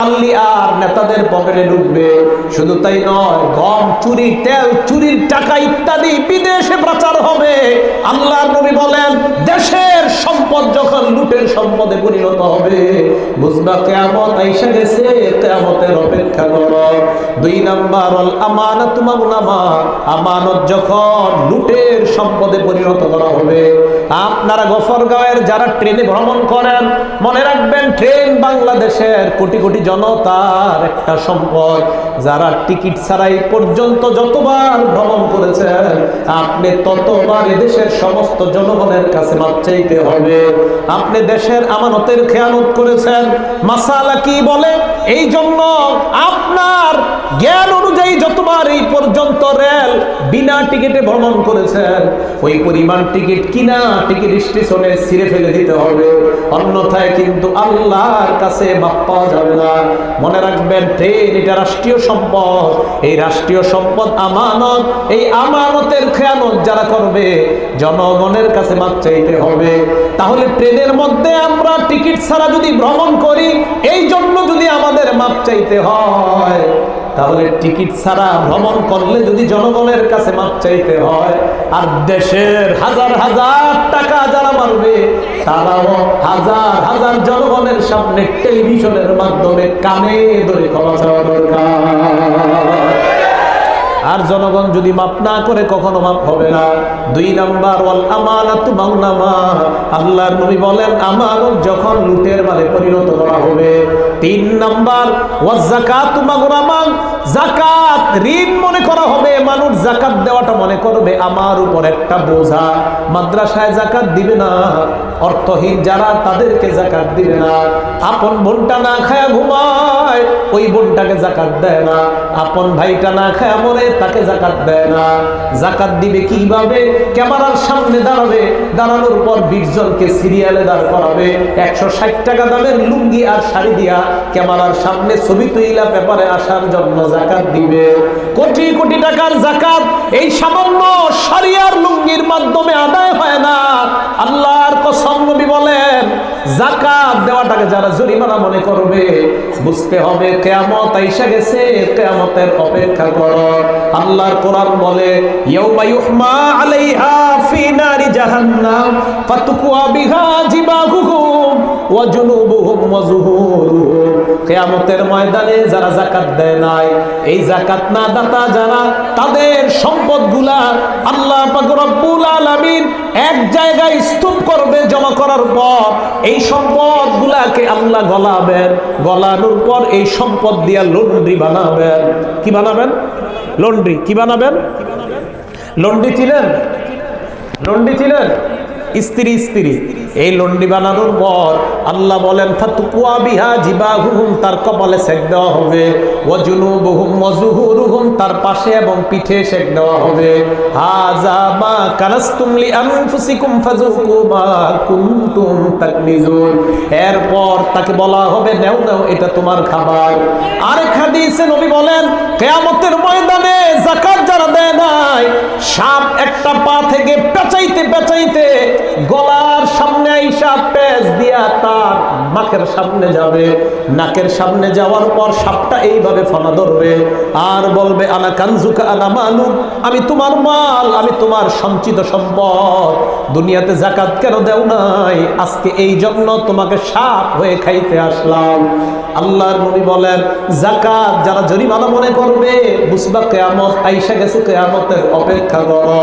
আর নেতাদের পকেটে ঢুকবে। শুধু তাই নয়, গম চুরি, তেল চুরির টাকা ইত্যাদি বিদেশে প্রচার হবে। আল্লাহর নবী বলেন, দেশের সম্পদ যখন লুটের সম্পদে পরিণত হবে, বুঝবা কিয়ামত আইসা গেছে, কিয়ামতের অপেক্ষা করো। 2 নাম্বার, আল আমানাতু মাগনামা, আমানত যখন লুটের সম্পদে পরিণত করা হবে। আপনারা গফরগাঁওয়ের যারা ট্রেনে ভ্রমণ করেন, মনে রাখবেন ট্রেন বাংলাদেশের কোটি কোটি জনতার একটা সম্পদ। যারা টিকিট ছাড়াই পর্যন্ত যতবার ভ্রমণ করেছেন, আপনি ততবার এদেশের সমস্ত জনগণের কাছে মাপ চাইতে হবে। আপনি দেশের আমানতের খেয়ানত করেছেন। মাসালা কি বলে? এই জন্য আপনার জ্ঞান অনুযায়ী যতবার এই পর্যন্ত রেল বিনা টিকিটে ভ্রমণ করেছেন, ওই পরিমাণ টিকিট কিনা টিকিট স্টেশনে ছিঁড়ে ফেলে দিতে হবে, অন্যথায় কিন্তু আল্লাহর কাছে মাপ পাওয়া যাবে না। মনে রাখবেন, ট্রেন এটা রাষ্ট্রীয় সম্পদ। এই রাষ্ট্রীয় সম্পদ আমানত। এই আমানতের খেয়ানত যারা করবে, জনগণের কাছে মাপ চাইতে হবে। তাহলে ট্রেনের মধ্যে আমরা টিকিট ছাড়া যদি ভ্রমণ করি, এই জন্য যদি আমাদের মাপ চাইতে হয়, তাহলে টিকিট ছাড়া ভ্রমণ করলে যদি জনগণের কাছে মাপ চাইতে হয়, আর দেশের হাজার হাজার টাকা যারা মারবে, তারাও হাজার হাজার জনগণের সামনে টেলিভিশনের মাধ্যমে কানে ধরে ক্ষমা চাওয়া দরকার। আর জনগণ যদি মাপ না করে কখনো মাপ হবে না। 2 নাম্বার, ওয়াল আমানাতু মাগনামা, আল্লাহর নবী বলেন আমানত যখন লুটের মালে পরিণত করা হবে। 3 নাম্বার, ওয়াজ যাকাতু মাগরামা, যাকাত ঋণ মনে করা হবে। মানুষ যাকাত দেওয়াটা মনে করবে আমার উপর একটা বোঝা। মাদ্রাসায় যাকাত দিবে না, অর্থহীন যারা তাদেরকে যাকাত দিবে না। আপন বোনটা না খায়া ঘুমায়, ওই বোনটাকে যাকাত দেয় না। আপন ভাইটা না খায়া মরে, তাকে যাকাত দেয় না। যাকাত দিবে কিভাবে? ক্যামেরার সামনে দাঁড়াবে, দাঁড়ানোর পর 20 জনকে সিরিয়ালে দাঁড় করাবে, 160 টাকা দামের লুঙ্গি আর শাড়ি দিয়া ক্যামেরার সামনে ছবি তুইলা পেপারে আসার জন্য যাকাত দিবে। কোটি কোটি টাকার যাকাত এই সামান্য শাড়ি আর লুঙ্গির মাধ্যমে আদায় হয় না। আল্লাহর কসম, নবী বলেন যাকাত দেওয়াটাকে যারা জরিমানা মনে করবে, বুঝতে হবে কিয়ামত আইসা গেছে, কিয়ামতের অপেক্ষা করো। আল্লাহর কোরআন বলে, ইয়াউমা ইউহমা আলাইহা ফি নারি জাহান্নাম ফাতুকওয়া বিহা জিবাহুহুম ওয়া জুনুবুহুম ওয়া যুহুরুহুম। কিয়ামতের ময়দানে যারা যাকাত দেয় নাই, এই যাকাত না দাতা যারা, তাদের সম্পদগুলা আল্লাহ পাক রব্বুল আলামিন এক জায়গায় স্তূপ করবে। জমা করার পর এই সম্পদগুলাকে আল্লাহ গলাবেন, গলানোর পর এই সম্পদ দিয়া লন্ড্রি বানাবেন। কি বানাবেন? লন্ড্রি। কি বানাবেন? লন্ড্রি ছিলেন, লন্ড্রি ছিলেন, স্ত্রী স্ত্রী। এই লন্ডি বানানোর পর আল্লাহ বলেন ফাতুকুয়া বিহা জিবাহুহুম, তার কপালে সেক দেওয়া হবে, ওয়া জুনুবুহুম ওয়া যুহুরুহুম, তার পাশে এবং পিঠে সেক দেওয়া হবে। হাযা মা কানাসতুম লিআনফুসিকুম ফাযুকু মা কুনতুম তাকনিজুন। এরপর তাকে বলা হবে, নাও নাও, এটা তোমার খাবার। আরেক হাদিসে নবী বলেন, কিয়ামতের ময়দানে যাকাত যারা দেয় নাই, সাপ একটা পা থেকে পেঁচাইতে পেঁচাইতে গলার সামনে আইসা পেঁচ দিয়া তার নাকের সামনে যাবে। নাকের সামনে যাওয়ার পর সাপটা এইভাবে ফানা ধরবে আর বলবে, আনা কানজুকা আনা মালুক, আমি তোমার মাল, আমি তোমার সঞ্চিত সম্পদ। দুনিয়াতে যাকাত কেন দেও নাই? আজকে এই জন্য তোমাকে সাপ হয়ে খাইতে আসলাম। আল্লাহর নবী বলেন, যাকাত যারা জরিমানা মনে করবে, বুঝবা কিয়ামত আইসা গেছে, কিয়ামতের অপেক্ষা করো।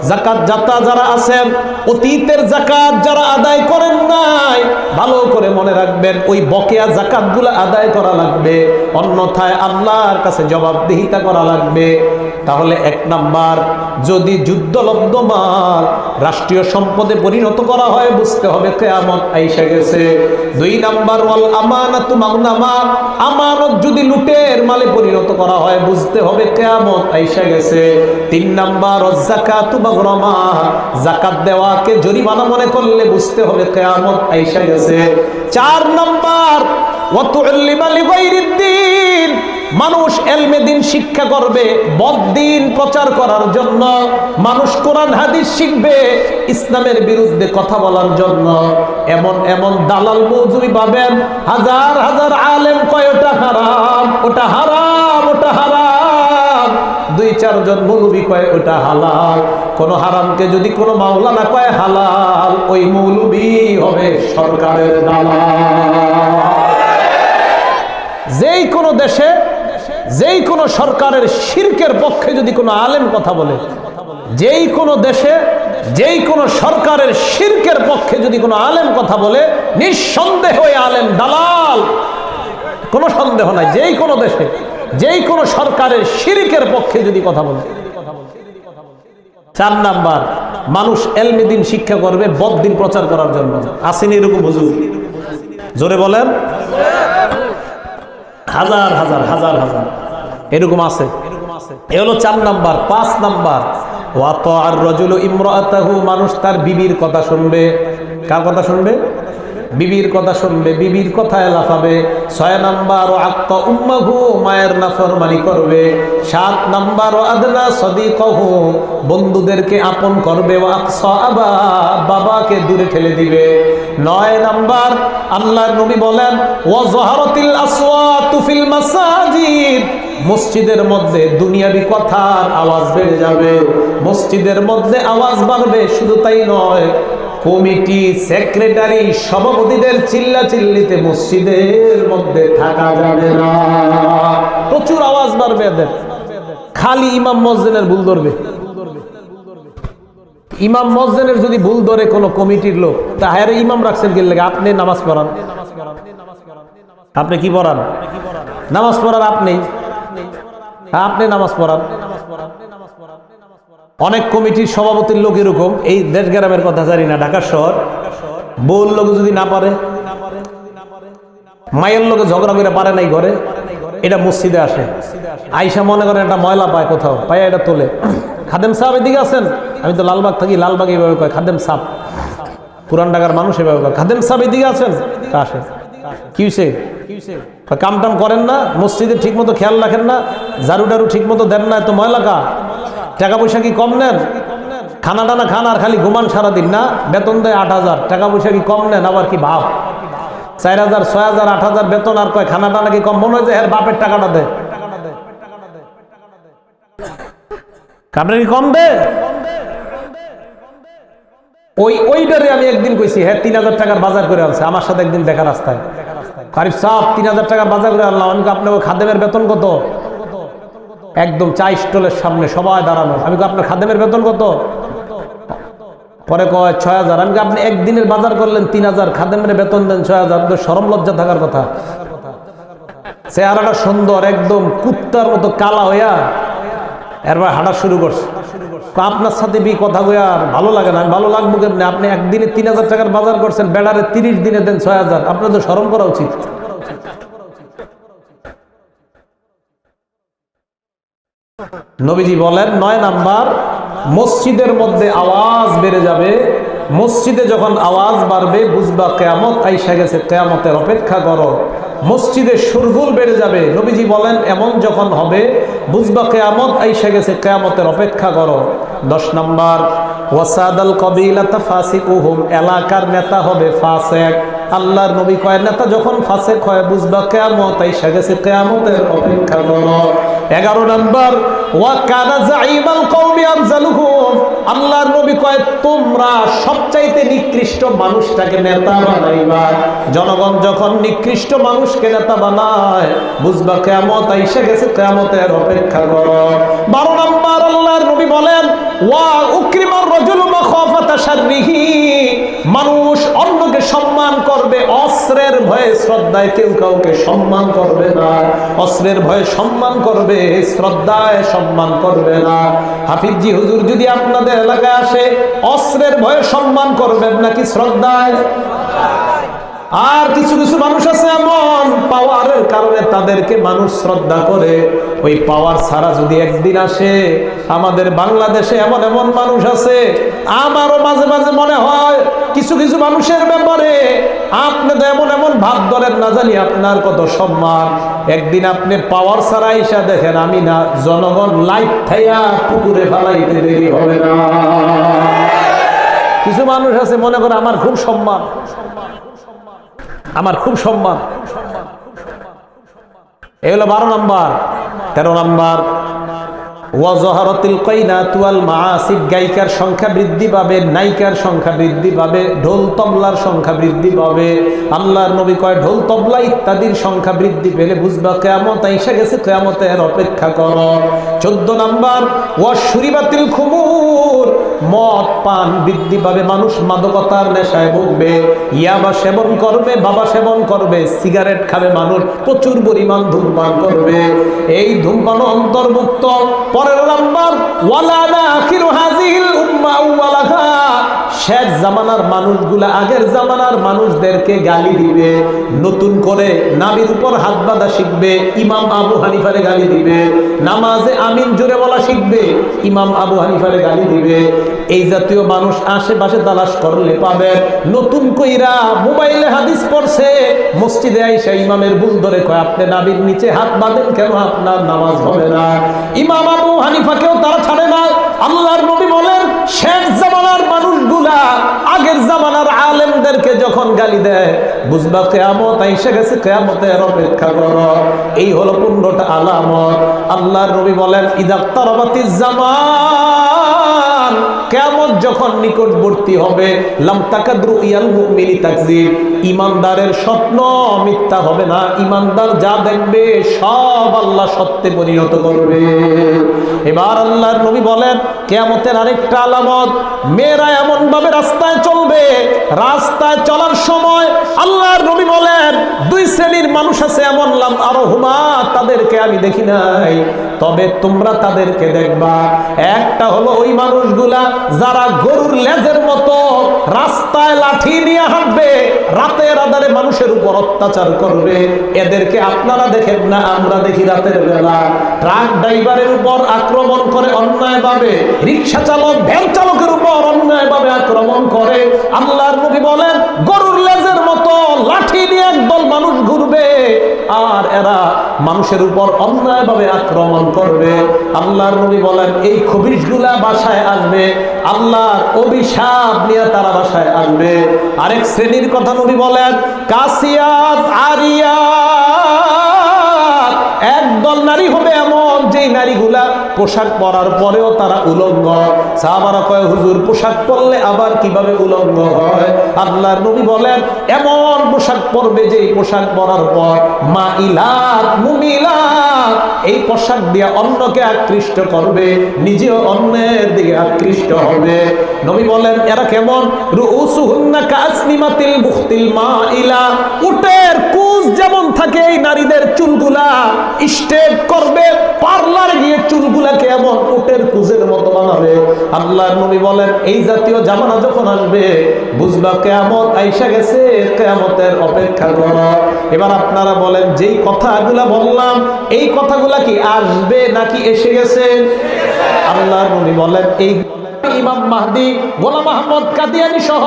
যাকাত দাতা যারা আছেন, অতীতের যাকাত যারা আদায় করেন নাই, ভালো করে মনে রাখবেন ওই বকেয়া যাকাতগুলো আদায় করা লাগবে, অন্যথায় আল্লাহর কাছে জবাবদিহিতা করা লাগবে। তাহলে 1 নাম্বার, যদি যুদ্ধলব্ধ মাল রাষ্ট্রীয় সম্পদে পরিণত করা হয়, বুঝতে হবে কিয়ামত আইসা গেছে। 2 নাম্বার, ওয়াল আমানাতু মাগনামা, আমানত যদি লুটের মালে পরিণত করা হয়, বুঝতে হবে কিয়ামত আইসা গেছে। 3 নাম্বার, ওয়াজ যাকাতু মাগরামা, যাকাত দেওয়াকে জরিমানা মনে করলে বুঝতে হবে কিয়ামত আইসা গেছে। 4 নাম্বার, ওয়া তুল্লিমা লিগাইরিদ্দিন, মানুষ এলমে দিন শিক্ষা করবে বদ্দিন প্রচার করার জন্য, মানুষ কোরআন হাদিস শিখবে ইসলামের বিরুদ্ধে কথা বলার জন্য। এমন এমন দালাল মৌজুরি পাবেন, হাজার হাজার আলেম কয় ওটা হারাম, ওটা হারাম, ওটা হারাম, দুই চারজন মৌলবী কয় ওটা হালাল। কোন হারামকে যদি কোনো মাওলানা কয় হালাল, ওই মৌলবী হবে সরকারের দালাল। যেই কোনো দেশে যেই কোনো সরকারের শিরকের পক্ষে যদি কোনো আলেম কথা বলে, যেই কোনো দেশে যেই কোনো সরকারের শিরকের পক্ষে যদি কোনো আলেম কথা বলে, নিঃসন্দেহ ওই আলেম দালাল, কোনো সন্দেহ নাই। যেই কোনো দেশে যেই কোনো সরকারের শিরকের পক্ষে যদি কথা বলে। 4 নাম্বার, মানুষ এলমে দিন শিক্ষা করবে বদ্দিন প্রচার করার জন্য। আসেনি এরকম হুজুর? জোরে বলেন। হাজার হাজার হাজার হাজার এরকম আছে। এ হলো 4 নাম্বার। 5 নাম্বার, ওয়াতা'আর রাজুলু ইমরাআতাহু, মানুষ তার বিবির কথা শুনবে। কার কথা শুনবে? বিবির কথা শুনবে, বিবির কথায় লাফাবে। 6 নাম্বার, ওয়াক্তা উম্মাহু, মায়ের নাফরমানি করবে। 7 নাম্বার, ওয়াদনা সাদিকাহু, বন্ধুদেরকে আপন করবে। ওয়াকসা আবা, বাবাকে দূরে ঠেলে দিবে। 9 নাম্বার, আল্লাহর নবী বলেন ওয়াজহারাতিল আসওয়াতু ফিল মাসাজিদ, মসজিদের মধ্যে দুনিয়াবি কথার আওয়াজ বেড়ে যাবে, মসজিদের মধ্যে আওয়াজ বাড়বে। শুধু তাই নয়, কমিটি, সেক্রেটারি, সভাপতিদের চিল্লাচিল্লিতে মসজিদের মধ্যে থাকা যাবে না। প্রচুর আওয়াজ বাড়বে এদের। খালি ইমাম মসজিদের ভুল ধরবে। ইমাম মসজিদের যদি ভুল ধরে কোনো কমিটির লোক, তাহলে ইমাম রাখছেন কি লাগে? আপনি নামাজ পড়ান। আপনি কি পড়ান? নামাজ পড়ার আপনি আপনি নামাজ পড়ান। অনেক কমিটির সভাপতির লোক এরকম, এই দেশ গ্রামের কথা জানি না, ঢাকা শহর, বউর লোক যদি না পারে, মায়ের লোকে ঝগড়া করে পারে নাই ঘরে, এটা মসজিদে আসে, আইসা মনে করেন একটা ময়লা পায় কোথাও, পায় এটা তোলে। খাদেম সাহেব এদিকে আছেন, আমি তো লালবাগ থাকি, লালবাগ এইভাবে কয় খাদেম সাহেব, পুরান ঢাকার মানুষ এভাবে কয় খাদেম সাহেব এদিকে আছেন, আসে। কি হয়েছে? কাম টাম করেন না, মসজিদে ঠিক মতো খেয়াল রাখেন না, ঝাড়ু টাড়ু ঠিক মতো দেন না, এত ময়লা কা? টাকা পয়সা কি কম নেন? খানা টানা খান আর খালি ঘুমান সারাদিন না? বেতন দেয় 8,000, টাকা পয়সা কি কম নেন? আবার কি ভাব 4,000, 6,000, 8,000 বেতন, আর কয় খানা টানা কি কম? মনে হয় যে এর বাপের টাকাটা দেয়, আপনার কি কম দেয়? ওইটারে আমি একদিন কইছি, হ্যাঁ 3,000 টাকার বাজার করে আনছে, আমার সাথে একদিন দেখা রাস্তায়, আরিফ সাহেব 3,000 টাকার বাজার করে আনলাম। আমি আপনার খাদেমের বেতন কত? একদম চা স্টলের সামনে সবাই দাঁড়ানো। আমি আপনার খাদেমের বেতন কত? পরে কয় 6,000। আমি আপনি একদিনের বাজার করলেন 3,000, খাদেমের বেতন দেন 6,000, তো শরম লজ্জা থাকার কথা। চেহারাটা সুন্দর, একদম কুত্তার মতো কালা হইয়া এরপর হাঁটা শুরু করছে। আপনার সাথে কথা কই আর ভালো লাগে না। ভালো লাগবো কেমনি? আপনি একদিনে 3,000 টাকার বাজার করছেন, বেড়ারে 30 দিনে দেন 6,000, আপনার তো শরম করা উচিত। নবীজি বলেন 9 নাম্বার, মসজিদের মধ্যে আওয়াজ বেড়ে যাবে। মসজিদে যখন আওয়াজ বাড়বে বুঝবা কিয়ামত আইসা গেছে, কিয়ামতের অপেক্ষা করো। মসজিদে শোরগোল বেড়ে যাবে। নবীজি বলেন এমন যখন হবে বুঝবা কিয়ামত আইসা গেছে, কিয়ামতের অপেক্ষা করো। 10 নাম্বার, ওয়াসাদাল কবিলাতা ফাসিকুহুম, এলাকার নেতা হবে ফাসিক। আল্লাহর নবী কয় নেতা যখন ফাসিক হয় বুঝবা কিয়ামত আইসা গেছে, কিয়ামতের অপেক্ষা করো। 11 নাম্বার, ওয়া কানা যাইমাল কওমি আফজালুহুম, আল্লাহর নবী কয় তোমরা সবচাইতে নিকৃষ্ট মানুষটাকে নেতা বানাইবা। জনগণ যখন নিকৃষ্ট মানুষকে নেতা বানায় বুঝবা কিয়ামত আইসা গেছে, কিয়ামতের অপেক্ষা করো। 12 নাম্বার, আল্লাহর নবী বলেন ওয়া উকরিমার রাজুলু মাখাফাতা শাররিহি, মানুষ অন্যকে সম্মান করবে অস্ত্রের ভয়ে, শ্রদ্ধায় কেউ কাউকে সম্মান করবে না। অস্ত্রের ভয়ে সম্মান করবে, শ্রদ্ধায় সম্মান করবে না। হাফিজি হুজুর যদি আপনাদের এলাকায় আসে, অস্ত্রের ভয়ে সম্মান করবেন নাকি শ্রদ্ধায়? আর কিছু কিছু মানুষ আছে এমন পাওয়ারের কারণে তাদেরকে মানুষ শ্রদ্ধা করে। ওই পাওয়ার ছাড়া যদি একদিন আসে, আমাদের বাংলাদেশে এমন এমন মানুষ আছে, আমারও মাঝে মাঝে মনে হয় কিছু কিছু মানুষের ব্যাপারে আপনি তো এমন এমন ভাব ধরেন, না জানি আপনার কত সম্মান। একদিন আপনি পাওয়ার ছাড়া এসে দেখেন, আমি না জনগণ লাইট থাইয়া পুকুরে ফেলাইতে দেরি হবে না। কিছু মানুষ আছে মনে করে আমার খুব সম্মান, আমার খুব সম্মান। এই হলো 12 নাম্বার। 13 নাম্বার, ওয়াজহারাতিল কাইনাতু ওয়াল মাআসিব, গায়িকার সংখ্যা বৃদ্ধি পাবে, নায়িকার সংখ্যা বৃদ্ধি পাবে, ঢোল তবলার সংখ্যা বৃদ্ধি পাবে। আল্লাহর নবী কয় ঢোল তবলা ইত্যাদির সংখ্যা বৃদ্ধি পেলে বুঝবা কিয়ামত এসে গেছে, কিয়ামতের অপেক্ষা করো। 14 নাম্বার, ওয়াশুরিবাতিল খুমুর, মদ পান বৃদ্ধি পাবে, মানুষ মাদকতার নেশায় ভুগবে, ইয়াবা সেবন করবে, বাবা সেবন করবে, সিগারেট খাবে, মানুষ প্রচুর পরিমাণ ধূমপান করবে। এই ধূমপান অন্তর্ভুক্ত। 15 নাম্বার, ওয়ালানা আখিরু হাযিহিল উম্মাহ ওয়ালাহা, শেষ জামানার মানুষগুলা আগের জামানার মানুষদেরকে গালি দিবে, নতুন করে নাবির উপর হাত বাঁধা শিখবে, ইমাম আবু হানিফারে গালি দিবে, নামাজে আমিন জোরে বলা শিখবে, ইমাম আবু হানিফারে গালি দিবে। এই জাতীয় মানুষ আশেপাশে তালাশ করলে পাবে। নতুন কইরা মোবাইলে হাদিস পড়ছে, মসজিদে আইসা ইমামের ভুল ধরে কয় আপনি নাবির নিচে হাত বাঁধেন কেন, আপনার নামাজ হবে না। ইমাম আবু হানিফাকেও তারা ছাড়ে না। আল্লাহর নবী বলেন শেষ জামানার মানুষগুলা আগের জামানার আলেমদেরকে যখন গালি দেয় বুঝবা কিয়ামত এসে গেছে, কিয়ামতের অপেক্ষা করো। এই হলো 15টা আলামত। আল্লাহর নবী বলেন ইদাক্তারাবাতিজ জামান, কিয়ামত যখন নিকটবর্তী হবে, লাম তাকাদরু ইয়াল মুমিনি তাকযিব, ঈমানদারের স্বপ্ন মিথ্যা হবে না। ঈমানদার যা দেখবে সব আল্লাহ সত্যে পরিণত করবে। এবার আল্লাহর নবী বলেন কিয়ামতের আরেকটা আলামত, মেয়েরা এমন ভাবে রাস্তায় চলবে, রাস্তায় চলার সময় আল্লাহর নবী বলেন 2 শ্রেণীর মানুষ আছে এমন, লাম আরহুমা, তাদেরকে আমি দেখি নাই, তবে তোমরা তাদেরকে দেখবা। একটা হলো ওই মানুষগুলা যারা গরুর লেজের মতো রাস্তায় লাঠি নিয়ে হাঁটবে, রাতের আধারে মানুষের উপর অত্যাচার করবে। এদেরকে আপনারা দেখেন না, আমরা দেখি রাতের বেলা। ট্রাক ড্রাইভারের উপর আক্রমণ করে অন্যায়ভাবে, রিক্সা চালক ভ্যান চালকের উপর অন্যায়ভাবে আক্রমণ করে। আল্লাহর নবী বলেন গরুর লেজের মতো লাঠি নিয়ে একদল মানুষ ঘুরবে, আর এরা মানুষের উপর অন্যায়ভাবে আক্রমণ করবে। আল্লাহর নবী বলেন এই খবিশগুলা বাসায় আসবে, আল্লাহর অভিশাপ নিয়ে তারা বাসায় আসবে। আরেক শ্রেণীর কথা নবী বলেন কাসিয়াত আরিয়াত, একদল নারী হবে এমন যেই নারীগুলা পোশাক পরার পরেও তারা উলঙ্গ। সাহাবারা কয় হুজুর পোশাক পরলে আবার কিভাবে উলঙ্গ হয়? আল্লাহর নবী বলেন এমন পোশাক পরবে যেই পোশাক পরার পর মাইলাত মুমিলাত, এই পোশাক দিয়ে অন্যকে আকৃষ্ট করবে, নিজেও অন্যের দিকে আকৃষ্ট হবে। নবী বলেন এরা কেমন? রুউসুহুন্না কাসনিমাতিল বুখতিল মাইলা, উটের কুঁজ যেমন থাকে এই নারীদের চুলগুলা স্ট্রেট করবে, পার্লারে গিয়ে চুলগুলাকে এমন উটের কুঁজের মতো বানাবে। আল্লাহর নবী বলেন এই জাতীয় জামানা যখন আসবে বুঝবা কিয়ামত আইসা গেছে, কিয়ামতের অপেক্ষা করো। এবার আপনারা বলেন যেই কথাগুলা বললাম এই কথাগুলা কি আসবে নাকি এসে গেছে? আল্লাহর নবী বলেন এই ইমাম মাহদি গোলাম আহমদ কাদিয়ানী সহ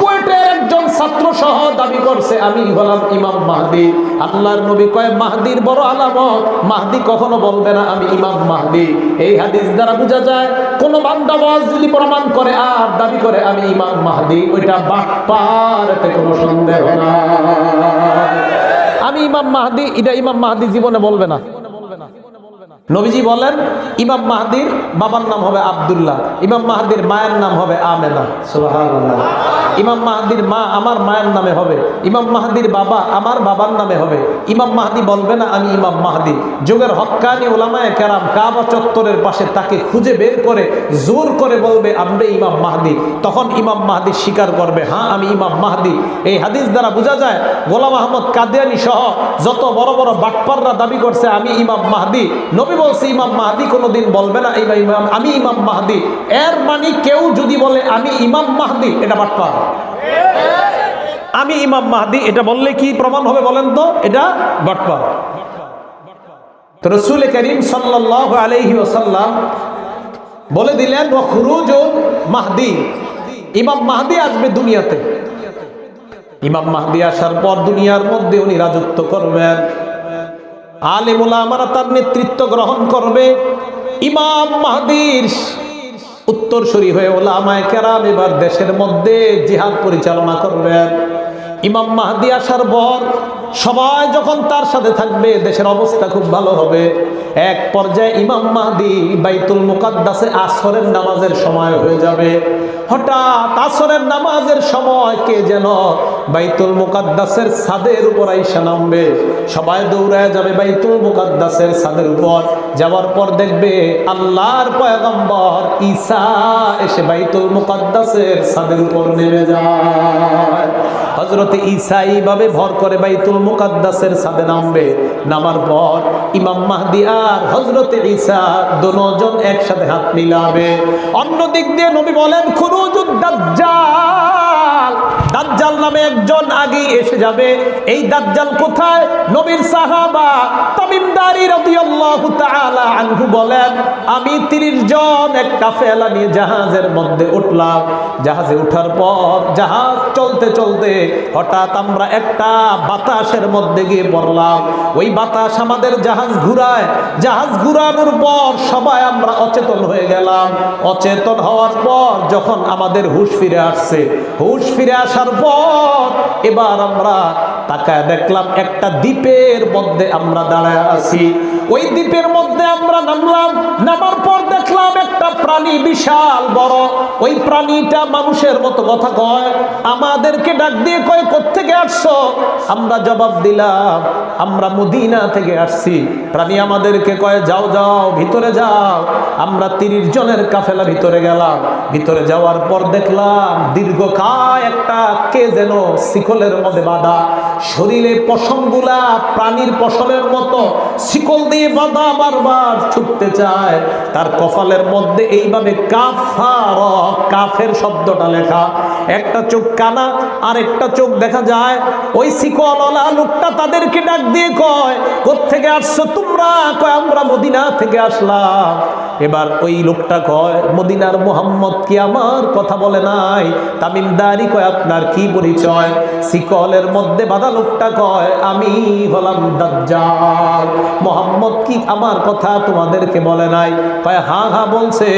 বুয়েটের একজন ছাত্র সহ দাবি করছে আমি হলাম ইমাম মাহদি। আল্লাহর নবী কয় মাহদির বড় আলামত, মাহদি কখনো বলবে না আমি ইমাম মাহদি। এই হাদিস দ্বারা বোঝা যায় কোন বান্দাবাজ যদি প্রমাণ করে আর দাবি করে আমি ইমাম মাহদি, ওইটা বাটপার, এতে কোনো সন্দেহ নাই। আমি ইমাম মাহদি, এটা ইমাম মাহদি জীবনে বলবে না। নবীজি বলেন ইমাম মাহদির বাবার নাম হবে আব্দুল্লাহ, ইমাম মাহদির মায়ের নাম হবে আমেনা। সুবহানাল্লাহ। ইমাম মাহদির মা আমার মায়ের নামে হবে, ইমাম মাহদির বাবা আমার বাবার নামে হবে। ইমাম মাহদি বলবে না আমি ইমাম মাহদি। যুগের হক্কানি উলামায়ে কেরাম কাবা চত্বরের পাশে তাকে খুঁজে বের করে জোর করে বলবে আমরা ইমাম মাহদি, তখন ইমাম মাহদি স্বীকার করবে হ্যাঁ আমি ইমাম মাহদি। এই হাদিস দ্বারা বোঝা যায় গোলাম আহমদ কাদিয়ানী সহ যত বড় বড় বাটপাররা দাবি করছে আমি ইমাম মাহদি, নবী বলছে ইমাম মাহদি কোনোদিন বলবে না আমি ইমাম মাহদি। এর মানে কেউ যদি বলে আমি ইমাম মাহদি এটা বাটপার। আমি ইমাম মাহদি, এটা বললে কি প্রমাণ হবে বলেন তো? এটা বাটপার। তো রাসূল করিম সাল্লাল্লাহু আলাইহি ওয়াসাল্লাম বলে দিলেন ওয়া খুরুজুল মাহদি, ইমাম মাহদি আসবে দুনিয়াতে। ইমাম মাহদি আসার পর দুনিয়ার মধ্যে উনি রাজত্ব করবেন, আলেম উলামারা তার নেতৃত্ব গ্রহণ করবে। ইমাম মাহদির উত্তরসূরি হয়ে উলামায়ে কেরাম এবার দেশের মধ্যে জিহাদ পরিচালনা করবেন। ইমাম মাহদি আসার পর সবাই যখন তার সাথে থাকবে দেশের অবস্থা খুব ভালো হবে। এক পর্যায়ে ইমাম মাহদি বাইতুল মুকাদ্দাসে আসরের নামাজের সময় হয়ে যাবে। হঠাৎ আসরের নামাজের সময় কে যেন বাইতুল মুকাদ্দাসের ছাদের উপর আইসা নামবে। সবাই দৌড়ায় যাবে বাইতুল মুকাদ্দাসের ছাদের উপর। যাওয়ার পর দেখবে আল্লাহর পয়গম্বর ঈসা এসে বাইতুল মুকাদ্দাসের ছাদের উপর নেমে যায়। হযরতে ঈসা এইভাবে ভর করে বাইতুল মুকাদ্দাসের ছাদে নামবে। নামার পর ইমাম মাহদি আর হযরতে ঈসা দুজন একসাথে হাত মিলাবে। অন্য দিক দিয়ে নবী বলেন খুরুজুদ দাজ্জাল, দাজ্জাল নামে একজন আগে এসে যাবে। এই দাজ্জাল কোথায়? নবীর সাহাবা তামিম দারি রাদিয়াল্লাহু তাআলা আনহু বলেন, আমি 30 জন এক কাফেলা নিয়ে জাহাজের মধ্যে উঠলাম। জাহাজে ওঠার পর জাহাজ চলতে চলতে হঠাৎ আমরা একটা বাতাসের মধ্যে গিয়ে পড়লাম। ওই বাতাস আমাদের জাহাজ ঘুরায়। জাহাজ ঘুরানোর পর সবাই আমরা অচেতন হয়ে গেলাম। অচেতন হওয়ার পর যখন আমাদের হুঁশ ফিরে আসছে, হুঁশ ফিরে আসার পর এবার আমরা তাকায় দেখলাম একটা দ্বীপের মধ্যে আমরা দাঁড়ায় আছি। ওই দ্বীপের মধ্যে আমরা নামলাম। নামার পর দেখলাম একটা প্রাণী বিশাল বড়। ওই প্রাণীটা মানুষের মতো কথা কয়। আমাদেরকে ডাক দিয়ে কয়, কোত্থেকে আসছো? আমরা জবাব দিলাম আমরা মদিনা থেকে আসছি। প্রাণী আমাদেরকে কয়, যাও যাও ভিতরে যাও। আমরা 30 জনের কাফেলা ভিতরে গেলাম। ভিতরে যাওয়ার পর দেখলাম দীর্ঘকায় একটা কে যেন শিকলের মধ্যে বাঁধা, শরীরে পশমগুলা প্রাণীর পশমের মতো শিকল দিয়ে বাঁধা, বারবার ছুটতে চায়। তার কপালের মধ্যে এইভাবে কাফার, কাফের শব্দটা লেখা। একটা চোখ কানা আর একটা চোখ দেখা যায়। ওই শিকলওয়ালা লোকটা তাদেরকে ডাক দিয়ে কয়, কোত্থেকে আসছো তোমরা? কয় আমরা মদিনা থেকে আসলাম। এবার ওই লোকটা কয়, মদিনার মুহাম্মদ কি আমার কথা বলে নাই? তামিম দারি কয়, আপনার কি পরিচয়? শিকলের মধ্যে বাঁধা লোকটা কয়, আমি হলাম দাজ্জাল। মুহাম্মদ কি আমার কথা তোমাদেরকে বলে নাই? কয় হ্যাঁ হ্যাঁ বলছে।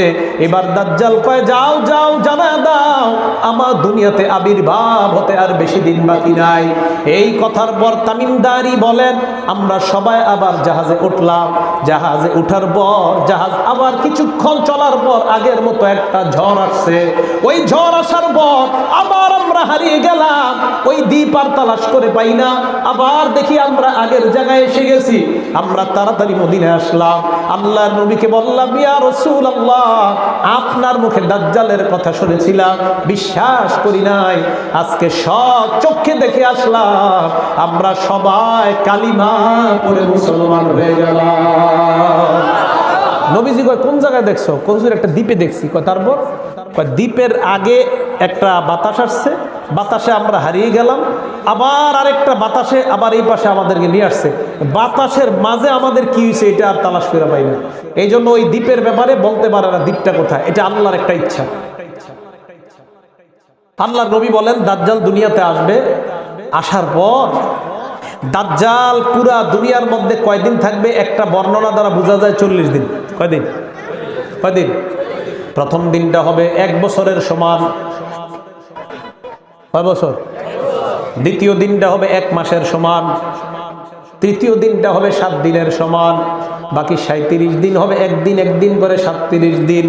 এবার দাজ্জাল কয়, যাও যাও জানা দাও আমার দুনিয়াতে আবির্ভাব হতে আর বেশি দিন বাকি নাই। এই কথার পর তামিম দারি বলেন, আমরা সবাই আবার জাহাজে উঠলাম। জাহাজে উঠার পর জাহাজ আবার কিছুক্ষণ চলার পর আগের মতো একটা ঝড় আসছে। ওই ঝড় আসার পর আবার আমরা হারিয়ে গেলাম। ওই দ্বীপ আর তালাশ করে পাই না। আবার দেখি আমরা আগের জায়গায় এসে গেছি। আমরা তাড়াতাড়ি মদিনায় আসলাম। আল্লাহর নবীকে বললাম, ইয়া রাসূলুল্লাহ, আপনার মুখে দাজ্জালের কথা শুনেছিলাম, বিশ্বাস করি নাই। আজকে সব চোখে দেখে আসলাম। আমরা সবাই কালিমা পড়ে মুসলমান হয়ে গেলাম। নবীজি কয়, কোন জায়গায় দেখছো? কোনসুর একটা দ্বীপে দেখছি। কয় তারপর? কয় দ্বীপের আগে একটা বাতাস আসছে, বাতাসে আমরা হারিয়ে গেলাম। আবার আরেকটা বাতাসে আবার এই পাশে আমাদেরকে নিয়ে আসছে। বাতাসের মাঝে আমাদের কি হয়েছে এটা আর তালাশ করে পাই না। এই জন্য ওই দ্বীপের ব্যাপারে বলতে পারে না দ্বীপটা কোথায়। এটা আল্লাহর একটা ইচ্ছা। আল্লাহর নবী বলেন, দাজ্জাল দুনিয়াতে আসবে। আসার পর দাজ্জাল পুরা দুনিয়ার মধ্যে কয়দিন থাকবে? একটা বর্ণনা দ্বারা বোঝা যায় 40 দিন। কয়দিন? কয়দিন? প্রথম দিনটা হবে 1 বছরের সমান। কয় বছর? দ্বিতীয় দিনটা হবে 1 মাসের সমান। তৃতীয় দিনটা হবে 7 দিনের সমান। বাকি 37 দিন হবে একদিন একদিন করে 37 দিন।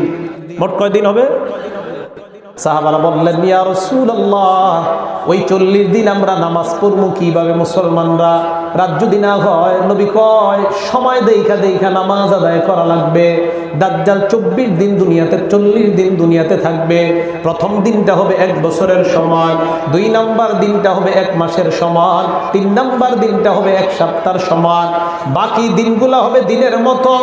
মোট কয়দিন হবে? সাহাবারা বললেন, ইয়া রাসূলুল্লাহ, ওই 40 দিন আমরা নামাজ পড়বো কিভাবে মুসলমানরা? রাত যদি না হয়, নবী কয় সময় দেখা দেখা নামাজ আদায় করা লাগবে। দাজ্জাল 24 দিন দুনিয়াতে, 40 দিন দুনিয়াতে থাকবে। প্রথম দিনটা হবে 1 বছরের সমান, 2 নাম্বার দিনটা হবে 1 মাসের সমান, 3 নাম্বার দিনটা হবে 1 সপ্তাহের সমান, বাকি দিনগুলো হবে দিনের মতো।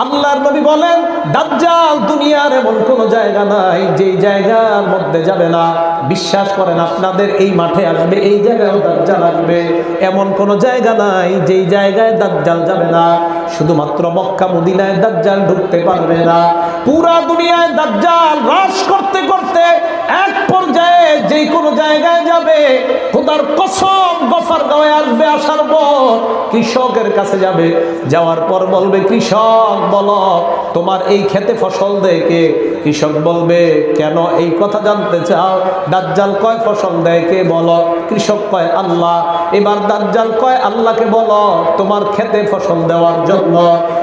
আল্লাহর নবী বলেন, দাজ্জাল দুনিয়ার এমন কোনো জায়গা নাই যেই জায়গার মধ্যে যাবে না। বিশ্বাস করেন, আপনাদের এই মাঠে আসবে, এই জায়গায় দাজ্জাল আসবে, এমন কোনো জায়গা নাই যেই জায়গায় দাজ্জাল যাবে না। শুধুমাত্র মক্কা মদিনায় দাজ্জাল ঢুকতে পারবে না। পুরা দুনিয়ায় দাজ্জাল হ্রাস করতে করতে এক পর্যায়ে যেই কোনো জায়গায় যাবে, খোদার কসম গফরগাঁওয়ে আসবে, আসার পর কৃষকের কাছে যাবে, যাওয়ার পর বলবে, কৃষক বলো তোমার এই খেতে ফসল দেয় কে? কৃষক বলবে, কেন এই কথা জানতে চাও? দাজ্জাল কয় ফসল দেয় কে বলো? কৃষক কয় আল্লাহ। এবার দাজ্জাল কয় আল্লাহকে বলো তোমার খেতে ফসল দেওয়ার জন্য।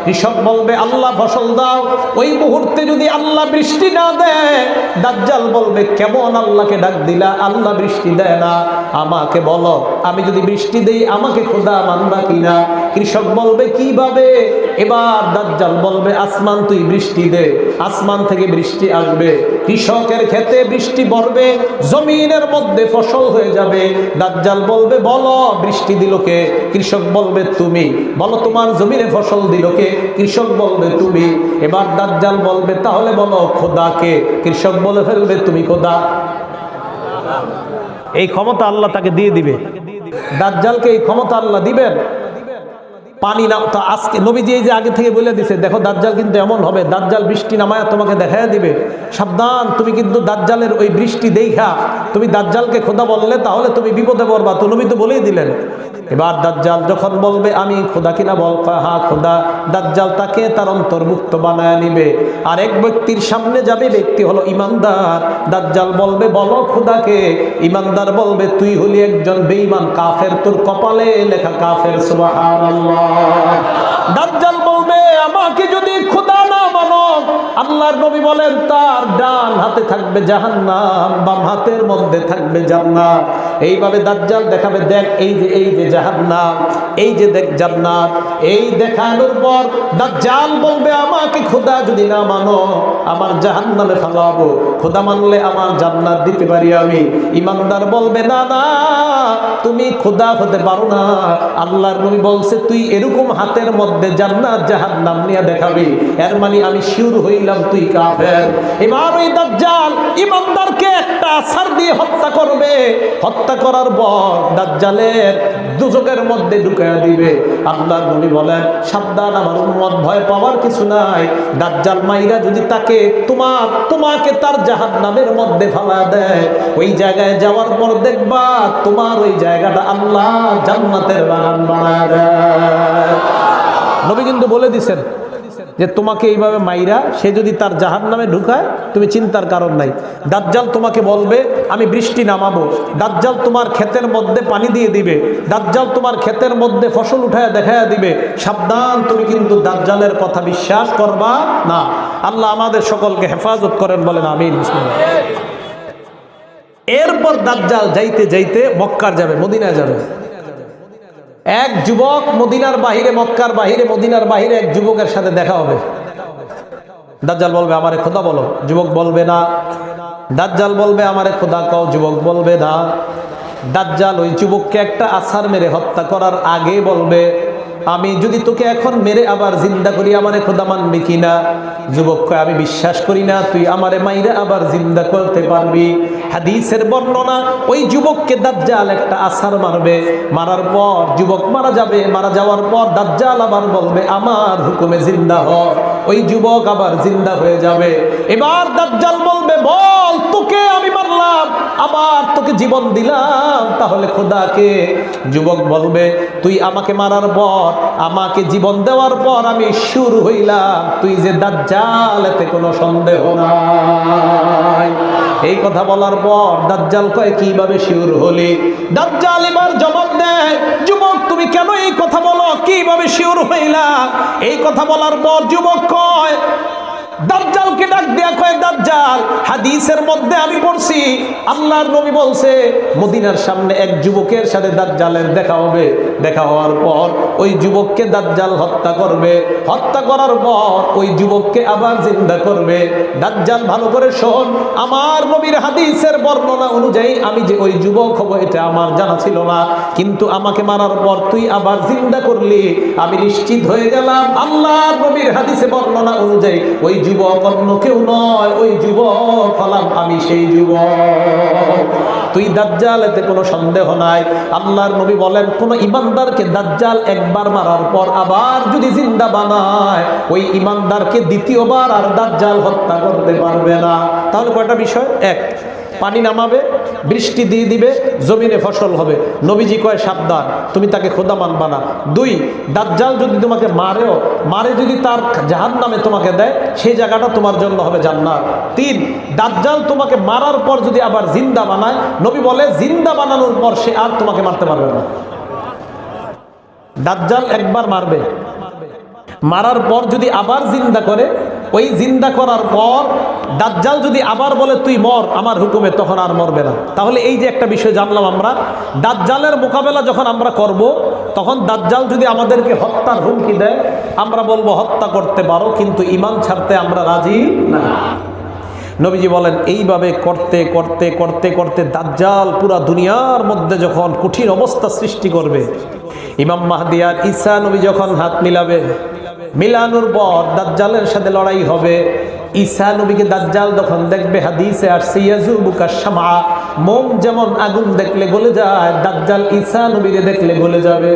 কৃষক বলবে আল্লাহ ফসল দাও। ওই মুহূর্তে যদি আল্লাহ বৃষ্টি না দেয়, দাজ্জাল বলবে কেমন আল্লাহকে ডাক দিলা, আল্লাহ বৃষ্টি দেয় না, আমাকে বলো আমি যদি বৃষ্টি দেই আমাকে খোদা মানবা কিনা? কৃষক বলবে কিভাবে? এবার দাজ্জাল বলবে আসমান তুই বৃষ্টি দে, আসমান থেকে বৃষ্টি আসবে, কৃষকের খেতে বৃষ্টি পড়বে, জমিনের মধ্যে ফসল হয়ে যাবে। দাজ্জাল বলবে বলো বৃষ্টি দিল কে? কৃষক বলবে তুমি। বলো তোমার জমিনে ফসল দিল কে? কৃষক বলবে তুমি। এবার দাজ্জাল বলবে তাহলে বলো খোদাকে? কৃষক বলে ফেলবে তুমি খোদা। এই ক্ষমতা আল্লাহ তাকে দিয়ে দিবে। দাজ্জালকে এই ক্ষমতা আল্লাহ দিবেন। পানি না তো আজকে নবীজি এই যে আগে থেকে বলে দিছে, দেখো দাজ্জাল কিন্তু এমন হবে, দাজ্জাল বৃষ্টি নামায়া তোমাকে দেখায় দিবে, সাবধান। তুমি কিন্তু দাজ্জালের ওই বৃষ্টি দেখা তুমি দাজ্জালকে খোদা বললে তাহলে তুমি বিপদে পড়বা। তো নবী তো বলেই দিলেন। এবার দাজ্জাল যখন বলবে আমি খোদা কিনা, বল হ্যাঁ খোদা, দাজ্জাল তাকে তার অন্তর্ভুক্ত বানায় নিবে। আর এক ব্যক্তির সামনে যাবে, ব্যক্তি হলো ইমানদার। দাজ্জাল বলবে বলো খোদাকে? ইমানদার বলবে তুই হলি একজন বেঈমান কাফের, তোর কপালে লেখা কাফের। সুবহানাল্লাহ। দাজ্জাল বলবে আমাকে যদি খোদা না মানো, আল্লাহর নবী বলেন তার ডান হাতে থাকবে জাহান্নাম, বাম হাতের মধ্যে থাকবে জান্নাত। এইভাবে দাজ্জাল দেখাবে, দেখ এই যে জাহান্নাম, এই যে দেখ জান্নাত। এই দেখানোর পর দাজ্জাল বলবে আমাকে খোদা যদি না মানো আমার জাহান্নামে ফেলাবো, খোদা মানলে আমার জান্নাত দিতে পারি আমি। ইমানদার বলবে না না, তুমি খোদা হতে পারো না। আল্লাহর নবী বলছে তুই এরকম হাতের মধ্যে জান্নাত জাহান্নাম নিয়ে দেখাবি, এর মানে আমি শিওর হইলাম তুই কাফের। এবার ওই দাজ্জাল ইমানদারকে একটা আছাড় দিয়ে হত্যা করবে। হত্যা করার পর দাজ্জালের দুজকের মধ্যে ঢুকায়া দিবে। আল্লাহর নবী বলেন সাবধান আমার উম্মত, ভয় পাওয়ার কিছু নাই। দাজ্জাল মাইরা যদি তাকে তোমাকে তার জাহান্নামের মধ্যে ফেলা দেয়, ওই জায়গায় যাওয়ার পর দেখবা তোমার ওই জায়গাটা আল্লাহ জান্নাতের বাগান বানায় দেয়। নবী কিন্তু বলে দিছেন যে তোমাকে এইভাবে মাইরা সে যদি তার জাহান্নামে ঢুকায় তুমি চিন্তার কারণ নাই। দাজ্জাল তোমাকে বলবে আমি বৃষ্টি নামাবো, দাজ্জাল তোমার ক্ষেতের মধ্যে পানি দিয়ে দিবে, দাজ্জাল তোমার ক্ষেতের মধ্যে ফসল উঠায় দেখায়া দিবে। সাবধান, তুমি কিন্তু দাজ্জালের কথা বিশ্বাস করবা না। আল্লাহ আমাদের সকলকে হেফাজত করেন, বলেন আমিন। এরপর দাজ্জাল যাইতে যাইতে মক্কার যাবে, মদিনায় যাবে। এক যুবক মদিনার বাহিরে, মক্কার বাহিরে, মদিনার বাহিরে এক যুবকের সাথে দেখা হবে। দাজ্জাল বলবে আমারে খোদা বলো, যুবক বলবে না। দাজ্জাল বলবে আমারে খোদা কও, যুবক বলবে না। দাজ্জাল ওই যুবককে একটা আছাড় মেরে হত্যা করার আগে বলবে আমি যদি তোকে এখন মেরে আবার জিন্দা করি আমারে খোদা মানবি কিনা? যুবক কয় আমি বিশ্বাস করি না তুই আমারে মাইরে আবার জিন্দা করতে পারবি। হাদিসের বর্ণনা, ওই যুবককে দাজ্জাল একটা আছাড় মারবে, মারার পর যুবক মারা যাবে। মারা যাওয়ার পর দাজ্জাল আবার বলবে আমার হুকুমে জিন্দা হ। ওই যুবক আবার জিন্দা হয়ে যাবে। এবার দাজ্জাল বলবে বল তোকে আমি মারলাম আবার তোকে জীবন দিলাম, তাহলে খোদাকে? যুবক বলবে তুই আমাকে মারার পর, আমাকে জীবন দেওয়ার পর আমি শুরু হইলাম তুই যে দাজ্জাল, এতে কোনো সন্দেহ নাই। এই কথা বলার পর দাজ্জাল কয় কিভাবে শিওর হলি? দাজ্জাল এবার জবাব দেয় যুবক তুমি কেন এই কথা বলো, কিভাবে শিওর হইলা? এই কথা বলার পর যুবক কয়, দাজ্জাল যুবককে ডাক দেয়া কয় দাজ্জাল। হাদিসের মধ্যে আমি পড়ছি আল্লাহর নবী বলছে মদিনার সামনে এক যুবকের সাথে দাজ্জালের দেখা হবে, দেখা হওয়ার পর ওই যুবককে দাজ্জাল হত্যা করবে, হত্যা করার পর ওই যুবককে আবার জিন্দা করবে। দাজ্জাল ভালো করে শোন, আমার নবীর হাদিসের বর্ণনা অনুযায়ী আমি যে ওই যুবক হব এটা আমার জানা ছিল না, কিন্তু আমাকে মারার পর তুই আবার জিন্দা করলি, আমি নিশ্চিত হয়ে গেলাম আল্লাহর নবীর হাদিসে বর্ণনা অনুযায়ী ওই যুবক অন্য কেউ নয়, ওই যুবক হলাম আমি সেই যুবক। তুই দাজ্জাল, এতে কোনো সন্দেহ নাই। আল্লাহর নবী বলেন কোন ইমানদারকে দাজ্জাল একবার মারার পর আবার যদি জিন্দা বানায় ওই ইমানদারকে দ্বিতীয়বার আর দাজ্জাল হত্যা করতে পারবে না। তাহলে কয়টা বিষয়? এক, পানি নামাবে, বৃষ্টি দিয়ে দিবে, জমিনে ফসল হবে। নবীজি কয় সাবধান, তুমি তাকে খোদা মানবা না। দুই, দাজ্জাল যদি তোমাকে মারে যদি তার জাহান্নামে তোমাকে দেয় সেই জায়গাটা তোমার জন্য হবে জান্নাত। তিন, দাজ্জাল তোমাকে মারার পর যদি আবার জিন্দা বানায়, নবী বলে জিন্দা বানানোর পর সে আর তোমাকে মারতে পারবে না। দাজ্জাল একবার মারবে, মারার পর যদি আবার জিন্দা করে, ওই জিন্দা করার পর দাজ্জাল যদি আবার বলে তুই মর আমার হুকুমে, তখন আর মরবে না। তাহলে এই যে একটা বিষয় জানলাম আমরা, দাজ্জালের মোকাবেলা যখন আমরা করব তখন দাজ্জাল যদি আমাদেরকে হত্যার হুমকি দেয় আমরা বলবো হত্যা করতে পারো, কিন্তু ঈমান ছাড়তে আমরা রাজি না। নবীজি বলেন এইভাবে করতে করতে করতে করতে দাজ্জাল পুরা দুনিয়ার মধ্যে যখন কঠিন অবস্থা সৃষ্টি করবে, ইমাম মাহদী আর ঈসা নবী যখন হাত মিলাবে, মিলানোর পর দাজ্জালের সাথে লড়াই হবে। ঈসা নবীকে দাজ্জাল যখন দেখবে, হাদিসে আসছে ইয়াজুবুকা শামআ, মোম যেমন আগুন দেখলে গলে যায়, দাজ্জাল ঈসা নবীকে দেখলে গলে যাবে।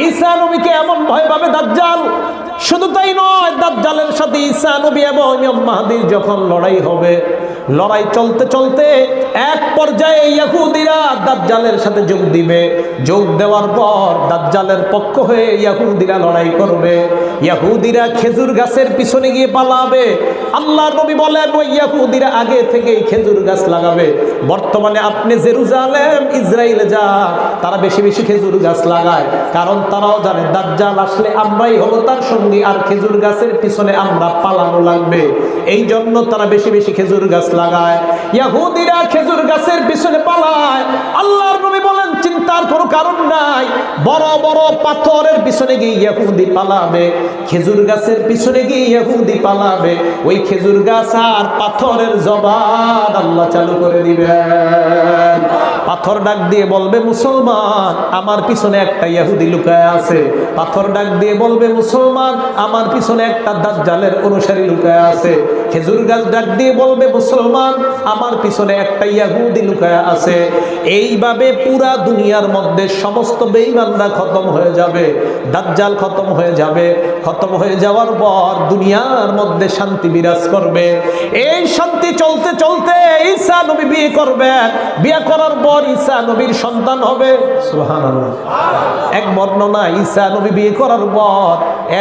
ঈসা নবীকে এমন ভয় পাবে দাজ্জাল। শুধু তাই নয়, দাজ্জালের সাথে ঈসা নবী এবং ইমাম মাহদীর যখন লড়াই হবে, লড়াই চলতে চলতে এক পর্যায়ে ইহুদিরা দাজ্জালের সাথে যোগ দিবে। যোগ দেওয়ার পর দাজ্জালের পক্ষ হয়ে ইহুদিরা লড়াই করবে। ইহুদিরা খেজুর গাছের পিছনে গিয়ে পালাবে। আল্লাহর নবী বলেন ওই ইহুদিরা আগে থেকেই খেজুর গাছ লাগাবে। বর্তমানে আপনি জেরুজালেম, ইসরায়েলে যান, তারা বেশি বেশি খেজুর গাছ লাগায়, কারণ তারাও জানে দাজ্জাল আসলে আমরাই হলো তার সঙ্গী, আর খেজুর গাছের পিছনে আমরা পালানো লাগবে। এই জন্য তারা বেশি বেশি খেজুর গাছ লাগায়। ইহুদিরা খেজুর গাছের পিছনে পালায়। আল্লাহর নবী বলেন চিন্তার কোনো কারণ নাই, বড় বড় পাথরের পিছনে গিয়ে ইহুদি পালাবে, খেজুর গাছের পিছনে গিয়ে ইহুদি পালাবে। ওই খেজুর গাছ আর পাথরের জবান আল্লাহ চালু করে দিবেন। পাথর ডাক দিয়ে বলবে মুসলমান আমার পিছনে একটা ইহুদি লুকায় আছে। পাথর ডাক দিয়ে বলবে মুসলমান আমার পিছনে একটা দাজ্জালের অনুসারী লুকায় আছে। খেজুর গাছ ডাক দিয়ে বলবে মুসলমান আমার পিছনে একটা ইহুদি লুকায় আছে। এইভাবে পুরা দুনিয়ার মধ্যে সমস্ত বেঈমানরা খতম হয়ে যাবে, দাজ্জাল খতম হয়ে যাবে। খতম হয়ে যাওয়ার পর দুনিয়ার মধ্যে শান্তি বিরাজ করবে। এই শান্তি চলতে চলতে ঈসা নবী বিয়ে করবেন। বিয়ে করার পর ঈসা নবীর সন্তান হবে। সুবহানাল্লাহ। এক বর্ণনা ঈসা নবী বিয়ে করার পর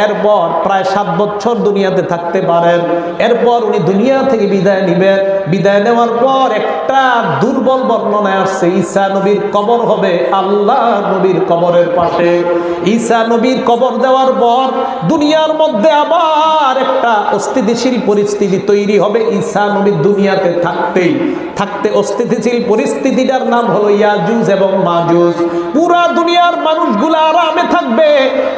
এরপর প্রায় 7 বছর দুনিয়াতে থাকতে পারেন। এরপর উনি দুনিয়া থেকে বিদায় নেবেন। বিদায় নেওয়ার পর একটা দুর্বল বর্ণনায় আসছে ঈসা নবীর কবর হবে আল্লাহ নবীর কবরের পাশে। ঈসা নবীর কবর দেওয়ার পর দুনিয়ার মধ্যে আবার একটা অস্থিতিশীল পরিস্থিতি তৈরি হবে। ঈসা নবী দুনিয়াতে থাকতে অস্থিতিশীল পরিস্থিতিটার নাম হলো ইয়াজুজ এবং মাজুজ। পুরা দুনিয়ার মানুষগুলো আরামে থাকবে।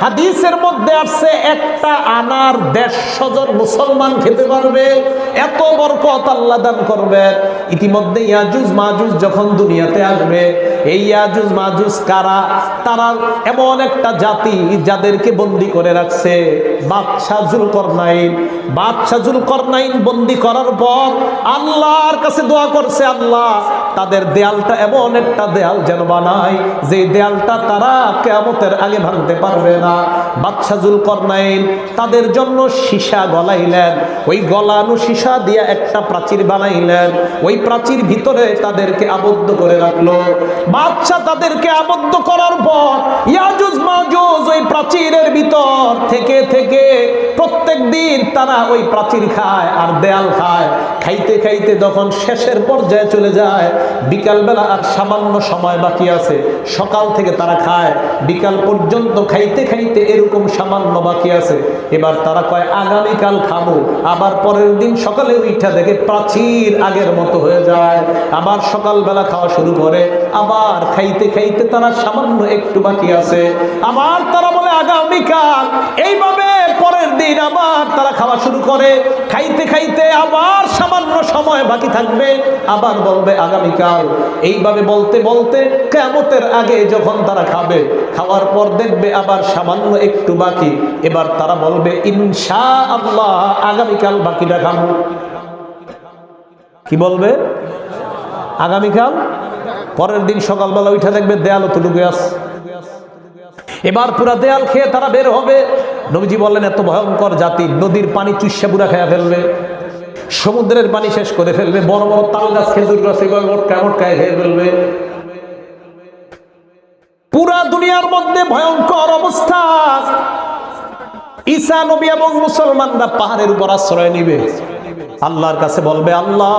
হাদিসের মধ্যে আসছে একটা আনার 150 জন মুসলমান খেতে পারবে, এত বরকত আল্লাহ দান করবেন। ইতিমধ্যে ইয়াজুজ মাজুজ যখন দুনিয়াতে আসবে, এই ইয়াজুজ মাজুজ কারা? তারা এমন একটা জাতি যাদেরকে বন্দী করে রাখছে বাদশাহ জুলকরনাইন। বাদশাহ জুলকরনাইন বন্দী করার পর আল্লাহর কাছে দোয়া করছে, আল্লাহ তাদের দেয়ালটা এমন একটা দেয়াল যেন বানায় যে দেয়ালটা তারা কিয়ামতের আগে ভাঙতে পারবে না। বাদশাহ জুলকরনাইন তাদের জন্য সীসা গলাইলেন। ওই গলানো সীসা দিয়ে একটা প্রাচীর বানাইলেন। ওই প্রাচীর ভিতরে তাদেরকে আবদ্ধ করে রাখলো। বাদশাহ তাদেরকে আবদ্ধ করার পর ইয়াজুজ মাজুজ ওই প্রাচীরের ভিতর থেকে থেকে প্রত্যেক দিন তারা ওই প্রাচীর খায় আর দেয়াল খায়। খাইতে খাইতে যখন শেষের পর্যায়ে চলে যায়, বিকালবেলা আর সামান্য সময় বাকি আছে, সকাল থেকে তারা খায়, বিকাল পর্যন্ত খাইতে খাইতে এরকম সামান্য বাকি আছে। এবার তারা কয় আগামীকাল খাবো, আবার পরের দিন সকালে উঠা দেখে প্রাচীর আগের মতো হয়ে যায়, আবার সকালবেলা খাওয়া শুরু করে, আবার খাইতে খাইতে তারা সামান্য একটু বাকি আছে, আবার তারা বলে আগামীকাল। এইভাবে পরের দিন আবার তারা খাওয়া শুরু করে, খাইতে খাইতে আবার সামান্য সময় বাকি থাকবে, আবার বলবে আগামীকাল। এইভাবে বলতে বলতে কিয়ামতের আগে যখন তারা খাবে, খাওয়ার পর দেখবে আবার সামান্য একটু বাকি, এবার তারা বলবে ইনশাআল্লাহ আগামীকাল বাকিটা খাবো। কি বলবে? আগামীকাল। পরের দিন সকালবেলা উঠে দেখবে দেয়াল তো ডুবে আছে, এবার পুরা দেয়াল খেয়ে তারা বের হবে। নবীজি বললেন এত ভয়ঙ্কর জাতি, নদীর পানি চুষে পুরা খেয়ে ফেলবে, সমুদ্রের পানি শেষ করে ফেলবে, বড় বড় তাল গাছ খেজুর গাছ মোটকায় খেয়ে ফেলবে। পুরা দুনিয়ার মধ্যে ভয়ঙ্কর অবস্থা। ঈসা নবী এবং মুসলমানরা পাহাড়ের উপর আশ্রয় নিবে, আল্লাহর কাছে বলবে আল্লাহ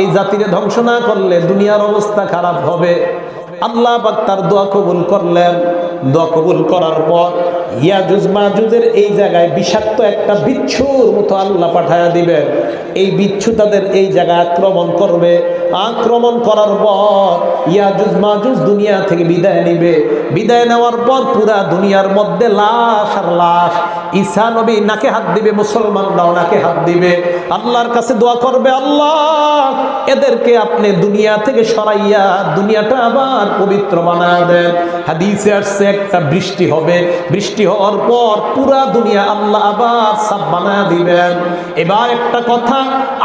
এই জাতিকে ধ্বংস না করলে দুনিয়ার অবস্থা খারাপ হবে। আল্লাহ পাক তার দোয়া কবুল করলেন। দোয়া কবুল করার পর ইয়াজুজ মাজুজের এই জায়গায় বিষাক্ত একটা বিচ্ছুর মতো আল্লাহ পাঠায়া দিবেন। এই বিচ্ছু তাদের এই জায়গায় আক্রমণ করবে। আক্রমণ করার পর ইয়াজুজ মাজুজ দুনিয়া থেকে বিদায় নিবে। বিদায় নেওয়ার পর পুরা দুনিয়ার মধ্যে লাশ আর লাশ। ঈসা নবী নাকে হাত দিবে, মুসলমানরাও নাকে হাত দিবে, আল্লাহর কাছে দোয়া করবে আল্লাহ এদেরকে আপনি দুনিয়া থেকে সরাইয়া দুনিয়াটা আবার পবিত্র বানায় দেন। হাদিসে আসছে একটা বৃষ্টি হবে, বৃষ্টি হওয়ার পর পুরা দুনিয়া আল্লাহ আবার সাফ বানায় দিবেন। এবার একটা কথা,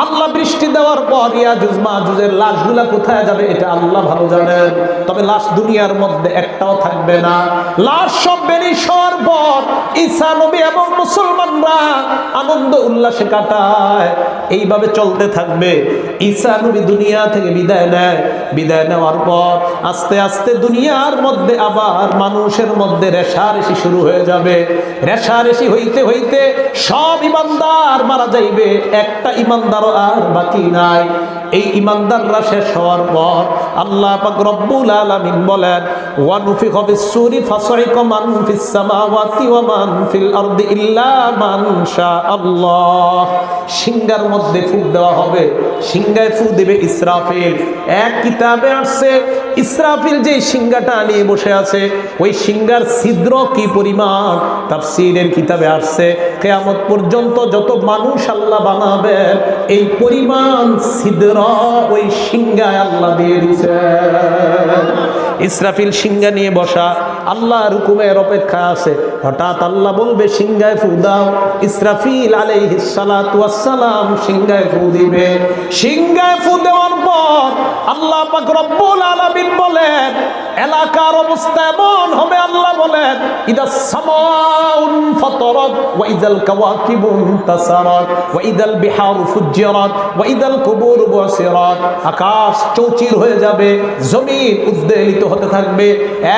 আল্লাহ বৃষ্টি দেওয়ার পর ইয়াজুজ মাজুজের লাশগুলা কোথায় যাবে এটা আল্লাহ ভালো জানেন, তবে লাশ দুনিয়ার মধ্যে একটাও থাকবে না। লাশ সব বেরিয়ে হওয়ার পর ঈসা নবী এবং মুসলমানরা আনন্দ উল্লাসে কাটায়। এইভাবে চলতে থাকবে। ঈসা নবী দুনিয়া থেকে বিদায় নেয়। বিদায় নেওয়ার পর আস্তে আস্তে দুনিয়ার মধ্যে আবার মানুষের মধ্যে রেশারেশি শুরু হয়ে যাবে। রেশারেশি হইতে হইতে সব ইমানদার মারা যাইবে, একটা ইমানদারও আর বাকি নাই। এই ইমানদাররা শেষ হওয়ার পর আল্লাহ পাক রব্বুল আলামিন বলেন ওয়া নুফিখা ফিস-সূরি ফাসাইকা মান ফিস সামাওয়াতি ওয়া মান ফিল আরদি ইল্লা মান শাআল্লাহ। সিংহার মধ্যে ফুঁক দেওয়া হবে, সিংহায় ফুঁক দিবে ইসরাফিল। এক কিতাবে আসছে ইসরাফিল যে সিংহাটা নিয়ে বসে আছে ওই সিংহার ছিদ্র কি পরিমাণ, তাফসীরের কিতাবে আসছে কিয়ামত পর্যন্ত যত মানুষ আল্লাহ বানাবেন এই পরিমাণ ছিদ্র ওই সিংহায় আল্লাহ দিয়ে দিয়েছে। ইসরাফিল সিংহা নিয়ে বসা, আল্লাহর হুকুমের অপেক্ষা আছে। হঠাৎ আল্লাহ বলবে সিংহায় ফু দাও। ইসরাফিল আলাইহিস সালাতু ওয়াস সালাম সিংহায় ফু দিবে। সিংহায় ফু দেওয়ার পর আল্লাহ পাক রব্বুল আলামিন বলেন এলাকার অবস্থা এমন হবে, আল্লাহ বলেন ইদাস সামাউন ফাতারাত ওয়া ইদাল কাওয়াকিবু ইনতাসারাত ওয়া ইদাল বিহারু ফুজ্জিরাত ওয়া ইদাল কুবুর বুসিরাত। আকাশ চৌচির হয়ে যাবে, জমিন উদ্বেলিত হতে থাকবে।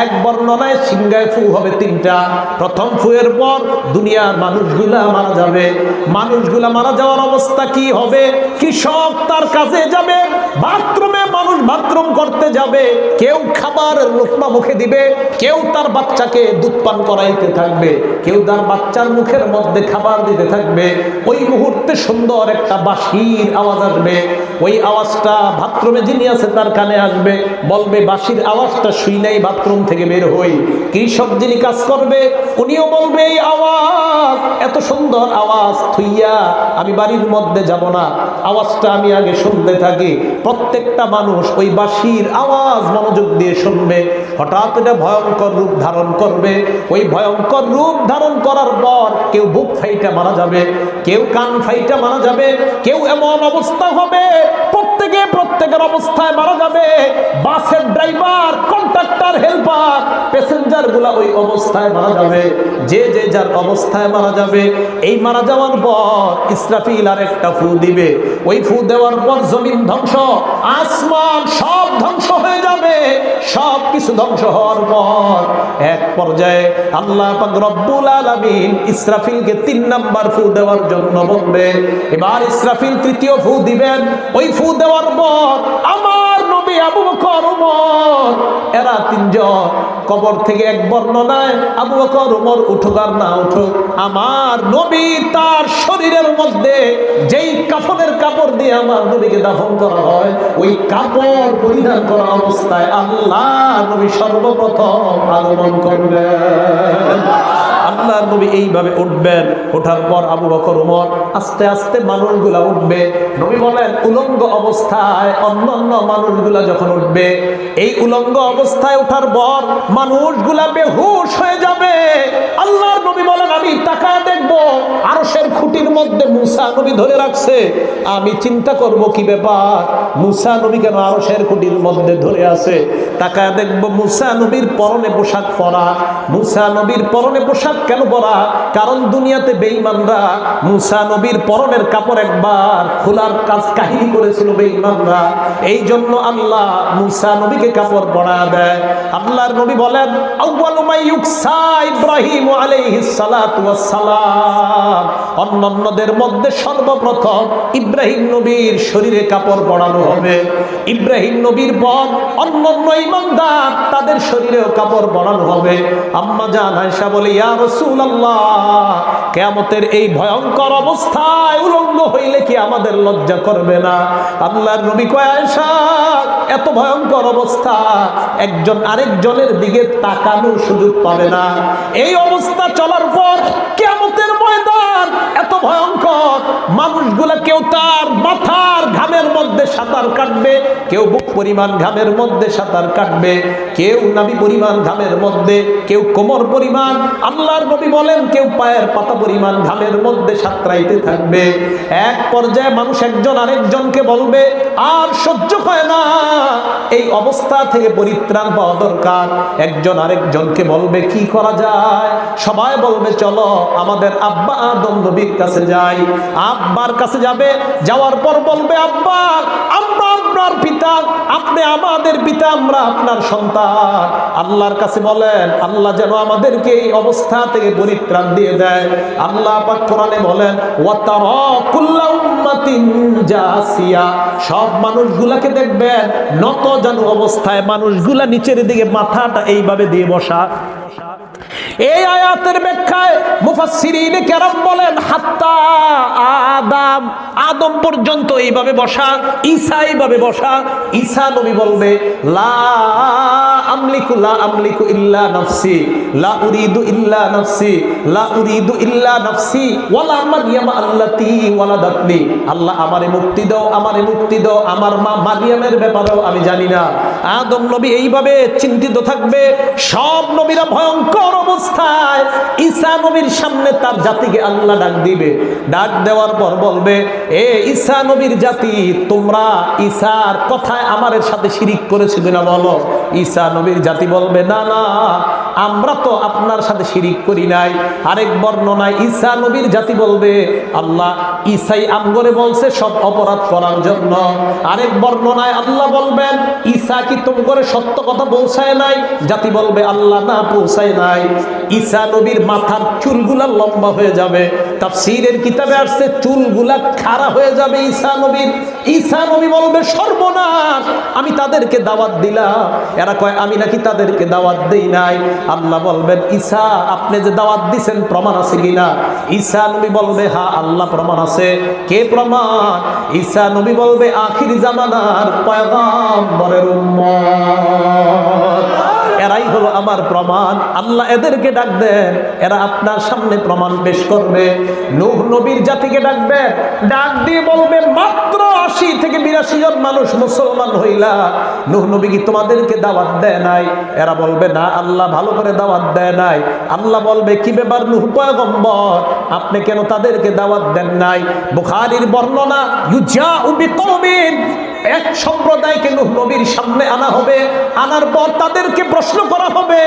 এক বর্ণনায় সিংহায় ফু হবে তিনটা। প্রথম ফুয়ের পর দুনিয়ার মানুষগুলা মারা যাবে। মানুষগুলা মারা যাওয়ার অবস্থা কি হবে? কৃষক তার কাজে যাবে, বাথরুমে মানুষ বাথরুম করতে যাবে, কেউ খাবারের লোকমা মুখে দিবে, কেউ তার বাচ্চাকে দুধ পান করাইতে থাকবে, কেউ তার বাচ্চার মুখের মধ্যে খাবার দিতে থাকবে। ওই মুহূর্তে সুন্দর একটা বাঁশির আওয়াজ আসবে। ওই আওয়াজটা বাথরুমে যিনি আছে তার কানে আসবে, বলবে বাঁশির আওয়াজটা শুই নাই বাথরুম থেকে বের হই। কৃষক যিনি কাজ করবে উনিও বলবে এই আওয়াজ, এত সুন্দর আওয়াজ থুইয়া আমি বাড়ির মধ্যে যাব না, আওয়াজটা আমি আগে শুনতে থাকি। প্রত্যেকটা মানুষ ওই বাঁশির আওয়াজ মনোযোগ দিয়ে শুনবে। হঠাৎ এটা ভয়ঙ্কর রূপ ধারণ করবে। ওই ভয়ঙ্কর রূপ ধারণ করার পর কেউ বুক ফাইটা মারা যাবে, কেউ কান ফাইটা মারা যাবে, কেউ এমন অবস্থা হবে প্রত্যেকে প্রত্যেকের অবস্থায় মারা যাবে। বাসের ড্রাইভার, কন্ট্রাক্টর, হেল্পার, প্যাসেঞ্জার গুলা ওই অবস্থায় মারা যাবে। যে যে যার অবস্থায় মারা যাবে। এই মারা যাওয়ার পর ইসরাফিল আর একটা ফু দিবে। ওই ফু দেওয়ার পর জমিন ধ্বংস, আসমান সব ধ্বংস হয়ে যাবে। সব কিছু ধ্বংস হওয়ার পর এক পর্যায়ে আল্লাহ পাক রব্বুল আলামিন ইসরাফিলকে 3 নাম্বার ফু দেওয়ার জন্য বলবে। এবার ইসরাফিল তৃতীয় ফু দিবেন। ওই ফু দেওয়ার পর আমার নবী, আবু বকর, ওমর, এরা তিনজন কবর থেকে এক বর্ণনায় আবু বকর, ওমর উঠুক আর না উঠুক, আমার নবী তার শরীরের মধ্যে যেই কাফনের কাপড় দিয়ে আমার নবীকে দাফন করা হয়, ওই কাপড় পরিধান করা অবস্থায় আল্লাহ নবী সর্বপ্রথম আগমন করবেন। আল্লাহর নবী এইভাবে উঠবেন। ওঠার পর আবু বকর, ওমর আস্তে আস্তে মানুষগুলা উঠবে। নবী বলেন উলঙ্গ অবস্থায় অন্যান্য মানুষগুলা যখন উঠবে, এই উলঙ্গ অবস্থায় ওঠার পর মানুষগুলা বেহুশ হয়ে যাবে। আল্লাহর নবী বলেন আমি তাকায় দেখবো আরশের খুঁটির মধ্যে মুসা নবী ধরে রাখছে। আমি চিন্তা করব কি ব্যাপার, মুসা নবী কেন আরশের খুঁটির মধ্যে ধরে আছে? তাকায় দেখবো মুসা নবীর পরনে পোশাক পরা। মুসা নবীর পরনে পোশাক কেন পরা? কারণ দুনিয়াতে বেঈমানরা মুসা নবীর পরনের কাপড় একবার খোলার কাহিনী করেছিল বেঈমানরা। এই জন্য আল্লাহ মুসা নবীকে কাপড় পরা দেয়। আল্লাহর নবী বলেন আউয়ালু মা ইউকসা ইব্রাহিম আলাইহিস সালাতু ওয়াস সালাম, অন্যান্যদের মধ্যে সর্বপ্রথম ইব্রাহিম নবীর শরীরে কাপড় পরানো হবে। ইব্রাহিম নবীর পর অন্যান্য ঈমানদার তাদের শরীরেও কাপড় পরানো হবে। আম্মা জান আয়েশা বলে ইয়া রাসূলুল্লাহ, কিয়ামতের এই ভয়ঙ্কর অবস্থায় উলঙ্গ হইলে কি আমাদের লজ্জা করবে না? আল্লাহর নবী কয় আয়েশা, এত ভয়ঙ্কর অবস্থা একজন আরেকজনের দিকে তাকানোর সুযোগ পাবে না। এই অবস্থা চলার পর কিয়ামতের ময়দান এত ভয়ঙ্কর, মানুষগুলা কেউ তার মাথার ঘামের মধ্যে সাঁতার কাটবে, কেউ বুক পরিমাণ ঘামের মধ্যে সাঁতার কাটবে, কেউ নাভি পরিমাণ ঘামের মধ্যে, কেউ কোমর পরিমাণ, আল্লাহর নবী বলেন কেউ পায়ের পাতা পরিমাণ ঘামের মধ্যে সাঁতরাইতে থাকবে। এক পর্যায়ে মানুষ একজন আরেকজনকে বলবে আর সহ্য হয় না, এই অবস্থা থেকে পরিত্রাণ পাওয়া দরকার। একজন আরেকজনকে বলবে কি করা যায়? সবাই বলবে চলো আমাদের আব্বা আদম নবীর কাছে যাই। আব্বার কাছে যাবে, যাওয়ার পর বলবে আব্বা, আমরা আপনার পিতা, আপনি আমাদের পিতা, আমরা আপনার সন্তান। আল্লাহর কাছে বলেন আল্লাহ যেন আমাদেরকে এই অবস্থা থেকে পরিত্রাণ দিয়ে দেয়। আল্লাহ পাক কোরআনে বলেন ওয়াতারা কুল্লা উম্মাতিন জাসিয়া, সব মানুষগুলাকে দেখবেন নত জানু অবস্থায়, মানুষগুলা নিচের দিকে মাথাটা এইভাবে দিয়ে বসা। এই আয়াতের ব্যাখ্যায় মুফাসসিরিনে কেরাম বলেন হাত্তা আদম, আদম পর্যন্ত এইভাবে বসা, ঈসা এইভাবে বসা। ঈসা নবী বলবে লা আমলিকু ইল্লা নাফসি, লা উরিদু ইল্লা নাফসি, লা উরিদু ইল্লা নাফসি ওয়ালা মারইয়ামা আল্লাতী ওয়ালাদাতনি। আল্লাহ আমারে মুক্তি দাও, আমারে মুক্তি দাও, আমার মা মারইয়ামের ব্যাপারেও আমি জানি না। আদম নবী এইভাবে চিন্তিত থাকবে। সব নবীরা ভয়ঙ্কর অবস্থায়, ঈসা নবীর সামনে তার জাতিকে আল্লাহ ডাক দিবে। ডাক দেওয়ার পর বলবে এ ঈসা নবীর জাতি, তোমরা ঈসার কথায় আমার সাথে শিরিক করেছিল না বলো? ঈসা নবীর জাতি বলবে না না, আমরা তো আপনার সাথে শিরিক করি নাই। আরেক বর্ণনায় ঈসা নবীর জাতি বলবে আল্লাহ ঈসাই আমগরে বলছে সব অপরাধ করার জন্য। আরেক বর্ণনায় আল্লাহ বলবেন ঈসা কি তোমারে সত্য কথা পৌঁছায় নাই? জাতি বলবে আল্লাহ না, পৌঁছায় নাই। ঈসা নবীর মাথার চুলগুলা লম্বা হয়ে যাবে। তাফসীরের কিতাবে আসছে চুলগুলা খাড়া হয়ে যাবে ঈসা নবীর। ঈসা নবী বলবে সর্বনাশ, আমি তাদেরকে দাওয়াত দিলাম, এরা কয় আমি নাকি তাদেরকে দাওয়াত দেই নাই। আল্লাহ বলবেন ঈসা আপনি যে দাওয়াত দিবেন প্রমাণ আছে কিনা? ঈসা নবী বলবে হ্যাঁ আল্লাহ প্রমাণ আছে। কে প্রমাণ? ঈসা নবী বলবে আখির জামানার পয়গম্বরের উম্মত, এরাই হলো আমার প্রমাণ। আল্লাহ এদেরকে ডাক দেন, এরা আপনার সামনে প্রমাণ পেশ করবে। নূহ নবীর জাতিকে ডাকবে, ডাক দিয়ে বলবে মাত্র ৮০ থেকে ৮২ জন মানুষ মুসলমান হইলা, নূহ নবী কি তোমাদেরকে দাওয়াত দেয় নাই? এরা বলবে না আল্লাহ ভালো করে দাওয়াত দেয় নাই। আল্লাহ বলবে কি ব্যাপার নূহ পয়গম্বর, আপনি কেন তাদেরকে দাওয়াত দেন নাই? বুখারীর বর্ণনা ইউজাউ বিকওমিন, এক সম্প্রদায়কে নূহ নবীর সামনে আনা হবে, আনার পর তাদেরকে প্রশ্ন করা হবে,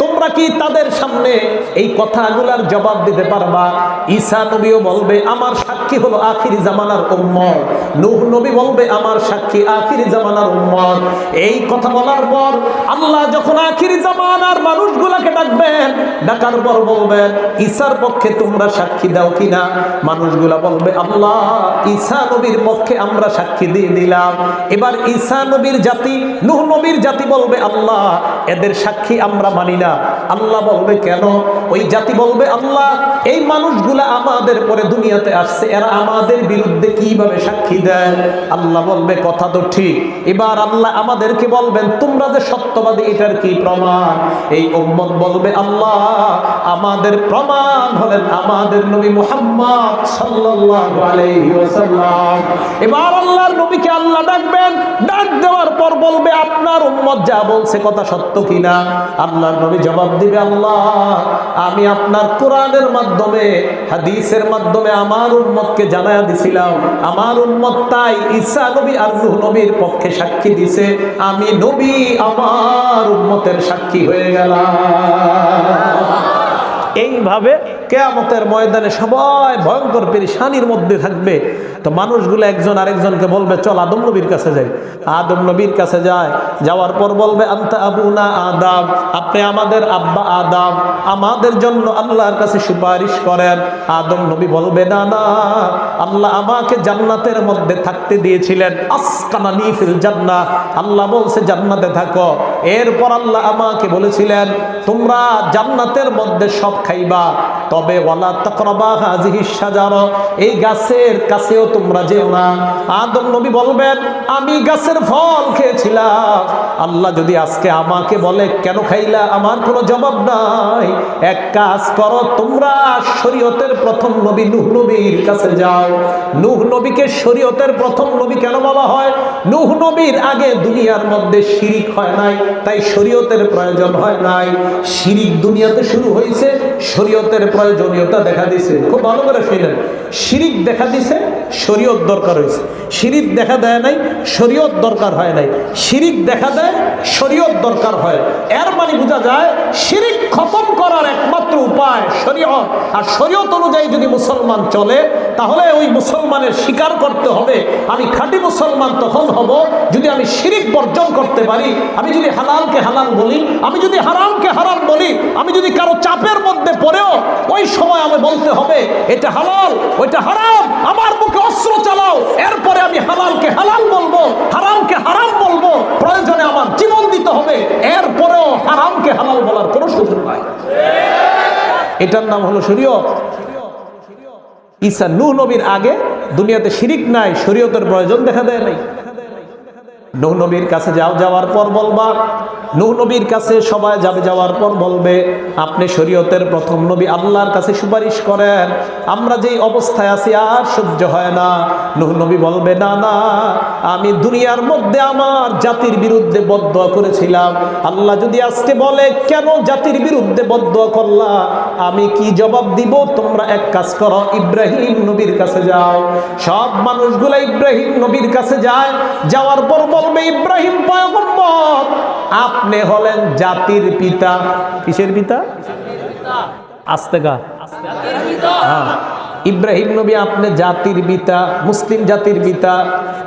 তোমরা কি তাদের সামনে এই কথাগুলার জবাব দিতে পারবা? ঈসা নবীও বলবে আমার সাক্ষী হলো আখির জামানার উম্মত, নূহ নবী বলবে আমার সাক্ষী আখির জামানার উম্মত। এই কথা বলার পর আল্লাহ যখন আখির জামানার মানুষগুলাকে ডাকবেন, ডাকার পর বলবেন ঈসার পক্ষে তোমরা সাক্ষী দাও কিনা? মানুষগুলা বলবে আল্লাহ ঈসা নবীর পক্ষে আমরা সাক্ষী দিয়ে দিলাম। এবার ঈসা নবীর জাতি, নূহ নবীর জাতি বলবে আল্লাহ এদের সাক্ষী আমরা মানি না। আল্লাহ বলবে কেন? ওই জাতি বলবে আল্লাহ এই মানুষগুলা আমাদের পরে দুনিয়াতে আসছে, এরা আমাদের বিরুদ্ধে কিভাবে সাক্ষী দেয়? আল্লাহ বলবে কথা তো ঠিক। এবার আল্লাহ আমাদেরকে বলবেন তোমরা যে সত্যবাদী এটার কি প্রমাণ? এই উম্মত বলবে আল্লাহ আমাদের প্রমাণ হলেন আমাদের নবী মুহাম্মদ সাল্লাল্লাহু আলাইহি ওয়াসাল্লাম। এবার আল্লাহর নবীকে আল্লাহ ডাকবেন, ডাক দেওয়ার পর বলবে আপনার উম্মত যা বলছে কথা সত্য কিনা? আল্লাহর নবী জবাব দিবে আল্লাহ আমি আপনার কোরআনের মাধ্যমে হাদিসের মাধ্যমে আমার উম্মতকে জানায়া দিছিলাম, আমার উম্মত তাই ঈসা নবী আর নূহ নবীর পক্ষে সাক্ষী দিছে, আমি নবী আমার উম্মতের সাক্ষী হয়ে গেলাম। এইভাবে কিয়ামতের ময়দানে সবাই ভয়ঙ্কর পেরেশানির মধ্যে থাকবে। তো মানুষগুলো একজন আরেকজনকে বলবে চল আদম নবীর কাছে যাই। আদম নবীর কাছে যায়, যাওয়ার পর বলবে আনতা আবুনা আদম, আপনি আমাদের আব্বা আদম, আমাদের জন্য আল্লাহর কাছে সুপারিশ করেন। আদম নবী বলবে না না, আল্লাহ আমাকে জান্নাতের মধ্যে থাকতে দিয়েছিলেন, আসকানানি ফিল জান্নাহ, আল্লাহ বলছে জান্নাতে থাকো। এরপর আল্লাহ আমাকে বলেছিলেন তোমরা জান্নাতের মধ্যে সব খাইবা, তবে ওয়ালা তাকরাবা হাযিহিশ শাজারা, এই গাছের কাছেও তোমরা যেও না। আদম নবী বলবেন আমি গাছের ফল খেয়েছিলাম, আল্লাহ যদি আজকে আমাকে বলে কেন খাইলা, আমার কোনো জবাব নাই। এক কাজ করো, তোমরা শরীয়তের প্রথম নবী নূহ নবীর কাছে যাও। নূহ নবীকে শরীয়তের প্রথম নবী কেন বলা হয়? নূহ নবীর আগে দুনিয়ার মধ্যে শিরিক হয় নাই, তাই শরীয়তের প্রয়োজন হয় নাই। শিরিক দুনিয়াতে শুরু হয়েছে, শরীয়তের প্রয়োজনীয়তা দেখা দিয়েছে। খুব ভালো করে শুনলেন, শিরিক দেখা দিয়েছে, শরীয়ত দরকার হয়েছে। শিরিক দেখা দেয় নাই, শরীয়ত দরকার হয় নাই। শিরিক দেখা দেয়, শরীয়ত দরকার হয়। এর মানে বোঝা যায় শিরিক খতম করার একমাত্র উপায় শরীয়ত। আর শরীয়ত অনুযায়ী যদি মুসলমান চলে তাহলে ওই মুসলমানের স্বীকার করতে হবে আমি খাঁটি মুসলমান তখন হব যদি আমি শিরিক বর্জন করতে পারি, আমি যদি হালালকে হালাল বলি, আমি যদি হারামকে হারাম বলি, আমি যদি কারো চাপের মধ্যে পড়েও ওই সময় আমি বলতে হবে এটা হালাল ওইটা হারাম, আমার মুখে অস্ত্র চালাও, এরপরে আমি হালালকে হালাল বলবো, হারামকে হারাম বলবো, প্রয়োজনে আমার জীবন দিতে হবে, এরপরেও হারামকে হালাল বলার কোনো সুযোগ নাই। এটার নাম হলো শরীয়ত। ঈসা নূহ নবীর আগে দুনিয়াতে শিরিক নাই, শরীয়তের প্রয়োজন দেখা দেয় নাই। নূহ নবীর কাছে যাও, যাওয়ার পর বলবা, নূহ নবীর কাছে সবাই যাবে, যাওয়ার পর বলবে আপনি শরীয়তের প্রথম নবী, আল্লাহর কাছে সুপারিশ করেন, আমরা যেই অবস্থায় আছি আর সহ্য হয় না। নূহ নবী বলবে না না, আমি দুনিয়ার মধ্যে আমার জাতির বিরুদ্ধে বদদোয়া করেছিলাম, আল্লাহ যদি আজকে বলে কেন জাতির বিরুদ্ধে বদদোয়া করলা, আমি কি জবাব দিব? তোমরা এক কাজ করো, ইব্রাহিম নবীর কাছে যাও। সব মানুষগুলা ইব্রাহিম নবীর কাছে যায়, যাওয়ার পর বলবে ইব্রাহিম পয়গম্বর আপনি হলেন জাতির পিতা। কিসের পিতা? আস্তে গা, হ্যাঁ, ইব্রাহিম নবী আপনি জাতির পিতা, মুসলিম জাতির পিতা,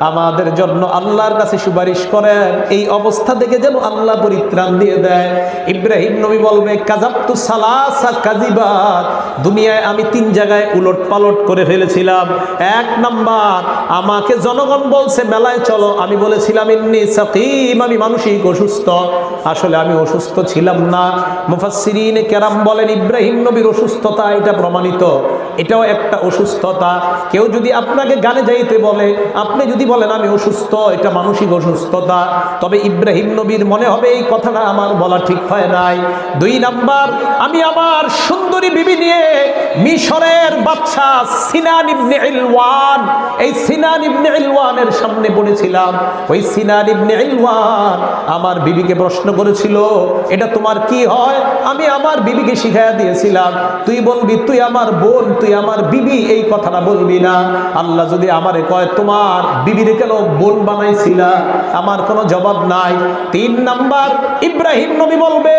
আমাদের জন্য আল্লাহর কাছে সুপারিশ করেন, এই অবস্থা থেকে যেন আল্লাহ পরিত্রাণ দিয়ে দেয়। ইব্রাহিম নবী বলবে কাযাবতু সালাসা কাযিবাত, দুনিয়ায় আমি 3 জায়গায় উলট পালট করে ফেলেছিলাম। 1 নাম্বার, আমাকে জনগণ বলছে মেলায় চলো, আমি বলেছিলাম ইন্নী সাকিম, আমি মানসিক অসুস্থ, আসলে আমি অসুস্থ ছিলাম না। মুফাসসিরিনে কেরাম বলেন ইব্রাহিম নবীর অসুস্থতা এটা প্রমাণিত, এটাও একটা অসুস্থতা। কেউ যদি আপনাকে গানে যাইতে বলে, আপনি যদি বলেন আমি অসুস্থ, এটা মানসিক অসুস্থতা, তবে ইব্রাহিম নবীর মনে হবে এই কথাটা আমার বলা ঠিক হয় নাই। 2 নাম্বার, আমি আমার সুন্দরী সুন্দরী বিবি নিয়ে মিশরের বাদশা সিনান ইবনে ইলওয়ান, এই সিনান ইবনে ইলওয়ানের সামনে পড়েছিলাম। ওই সিনান ইবনে ইলওয়ান আমার বিবিকে প্রশ্ন করেছিল, এটা তোমার কি হয়? আমি আমার বিবিকে শিখাইয়া দিয়েছিলাম, তুই বলবি তুই আমার বোন, তুই আমার বিবি, এই কথাটা বলবি না। আল্লাহ যদি আমারে কয় তোমার বিবিরে কেন বোন বানাইছিলা, আমার কোনো জবাব নাই। 3 নাম্বার, ইব্রাহিম নবী বলবে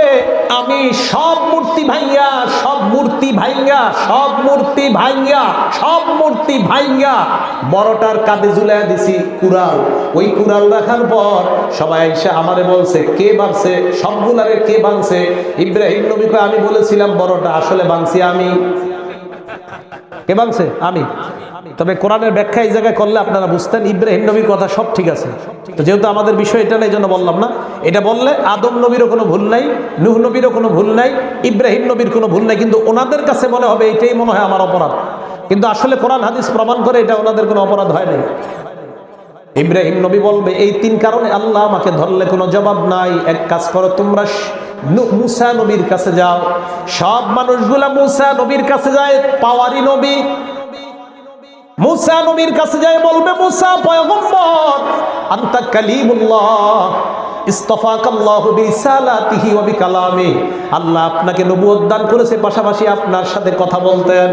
আমি সব মূর্তি ভাঙ্গা, সব মূর্তি ভাঙ্গা, সব মূর্তি ভাঙ্গা, সব মূর্তি ভাঙ্গা বড়টার কাঁধে ঝুলাইয়া দিছি কুড়াল। ওই কুড়াল রাখার পর সবাই এসে আমারে বলছে কে বানছে, সবগুলারে কে বানছে? ইব্রাহিম নবী কয় আমি বলেছিলাম বড়টা, আসলে বানছি আমি। কে বানছে? আমি। তবে কোরআনের ব্যাখ্যা এই জায়গায় করলে আপনারা বুঝতেন ইব্রাহিম নবীর কথা সব ঠিক আছে। তো যেহেতু আমাদের বিষয় এটা না, এই জন্য বললাম না। এটা বললে আদম নবীরও কোনো ভুল নাই, নূহ নবীরও কোনো ভুল নাই, ইব্রাহিম নবীর কোনো ভুল নাই, কিন্তু ওনাদের কাছে মনে হবে এটাই মনে হয় আমার অপরাধ। কিন্তু আসলে কোরআন হাদিস প্রমাণ করে এটা ওনাদের কোনো অপরাধ হয় নাই। ইব্রাহিম নবী বলবে এই 3 কারণে আল্লাহ আমাকে ধরলে কোনো জবাব নাই। এক কাজ করো, তোমরা মুসা নবীর কাছে যাও। সব মানুষগুলা মুসা নবীর কাছে যায়, পাওয়ারি নবী। মুসা নবীর কাছে যায় বলবে মুসা পয়গম্বর, আনতা কালিমুল্লাহ ইসতাফাকাল্লাহু বিরিসালাতিহি ওয়া বিকালামি। আল্লাহ আপনাকে নবুয়ত দান করেছে, পাশাপাশি আপনার সাথে কথা বলতেন।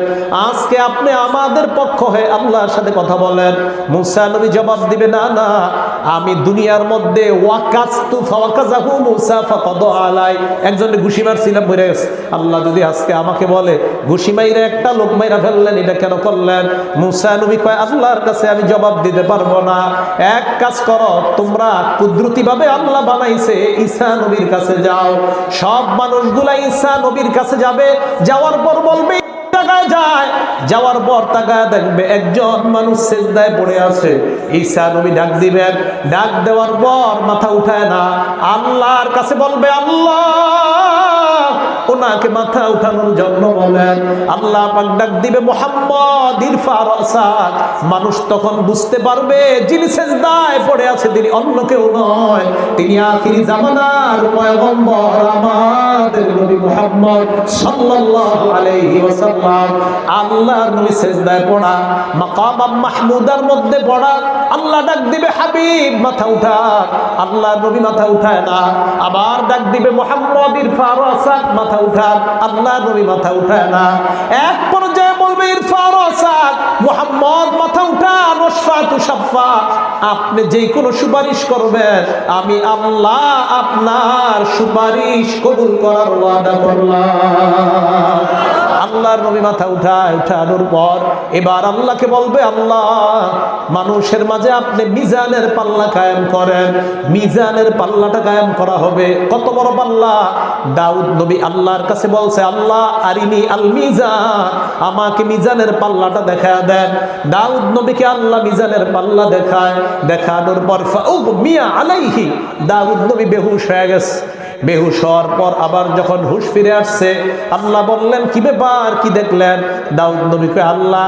আজকে আপনি আমাদের পক্ষ হয়ে আল্লাহর সাথে কথা বলেন। মুসা নবী জবাব দিবে না না, আমি দুনিয়ার মধ্যে ওয়াকাস্তু ফাওয়াকাযাহু মুসা ফাকাদা আলাই, একজনের ঘুষি মারছিলাম মরে গেছে। আল্লাহ যদি আজকে আমাকে বলে ঘুষি মাইরা একটা লোক মাইরা ফেললেন, এটা কেন করলেন? মুসা নবী কয় আল্লাহর কাছে আমি জবাব দিতে পারবো না। এক কাজ করো, তোমরা কুদরতিভাবে আল্লাহ বানাইছে, ঈসা নবীর কাছে যাও। সব মানুষগুলা ঈসা নবীর কাছে যাবে, যাওয়ার পর বলবে তাকায় যায়, যাওয়ার পর তাকায় দেখবে একজন মানুষ সিজদায় পড়ে আছে। ঈসা নবী ডাক দিবেন, ডাক দেওয়ার পর মাথা উঠায় না, আল্লাহর কাছে বলবে আল্লাহ, ওনাকে মাথা উঠানোর জন্য বলেন। আল্লাহ পাক ডাক দিবে মুহাম্মদ ইরফা রাসাক। মানুষ তখন বুঝতে পারবে যিনি সিজদায় পড়ে আছে তিনি অন্য কেউ নয়, তিনি আখিরি জামানার পয়গম্বর আমাদের নবী মুহাম্মদ সাল্লাল্লাহু আলাইহি ওয়াসাল্লাম। আল্লাহর নবী সিজদায় পড়া, মাকাম মাহমুদার মধ্যে পড়া। আল্লাহ ডাক দিবে হাবিব মাথা উঠা, আল্লাহর নবী মাথা উঠায় না। আবার ডাক দিবে মুহাম্মদ ইরফা রাসাক, মাথা উঠান, আল্লাহর নবী মাথা উঠায় না। এক পর্যায়ে বলবে ইরফা রাসাক, মুহাম্মদ মাথা উঠান, ওয়াশফাতু শাফা, আপনি যে কোনো সুপারিশ করবেন আমি আল্লাহ আপনার সুপারিশ কবুল করার ওয়াদা করলাম। আল্লাহর নবী মাথা উঠায়, উঠানোর পর এবার আল্লাহকে বলবে আল্লাহ, মানুষের মাঝে আপনি মিজানের পাল্লা কায়েম করেন। মিজানের পাল্লাটা কায়েম করা হবে। কত বড় পাল্লা? দাউদ নবী আল্লাহর কাছে বলছে আল্লাহ আরিনি আল মিজান, আমাকে মিজানের পাল্লাটা দেখায় দেন। দাউদ নবীকে আল্লাহ মিজানের পাল্লা দেখায়, দেখানোর পর ফাউমিয়া আলাইহি, দাউদ নবী বেহুশ হয়ে গেছে। বেহুশ হওয়ার পর আবার যখন হুশ ফিরে আসছে, আল্লাহ বললেন কি ব্যাপার, কি দেখলেন? দাউদ নবী কয় আল্লাহ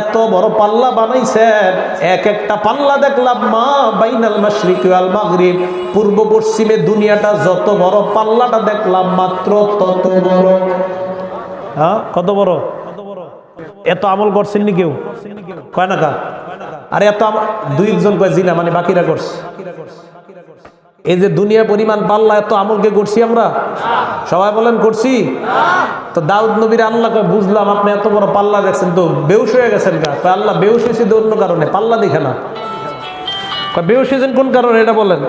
এত বড় পাল্লা বানাইছেন, এক একটা পাল্লা দেখলাম মা বাইনাল মাশরিকি ওয়াল মাগরিব, পূর্ব পশ্চিমে দুনিয়াটা যত বড়, পাল্লাটা দেখলাম মাত্র তত বড়। হ্যাঁ, কত বড়? এত আমল করছেন নি কেউ? কয় না কা? আরে এত দুইজন কয় জিনা, মানে বাকিরা করছে। এই যে দুনিয়া পরিমাণ পাল্লা, এত আমলকে করছি আমরা? সবাই বলেন করছি। তো দাউদ নবীর আল্লাহ কয় বুঝলাম আপনি এত বড় পাল্লা দেখছেন, তো বেহুশ হয়ে গেছেন গা? আল্লাহ বেহুশ হয়েছে অন্য কারণে, পাল্লা দেখে না। বেহুশ হয়েছেন কোন কারণে এটা বলেন?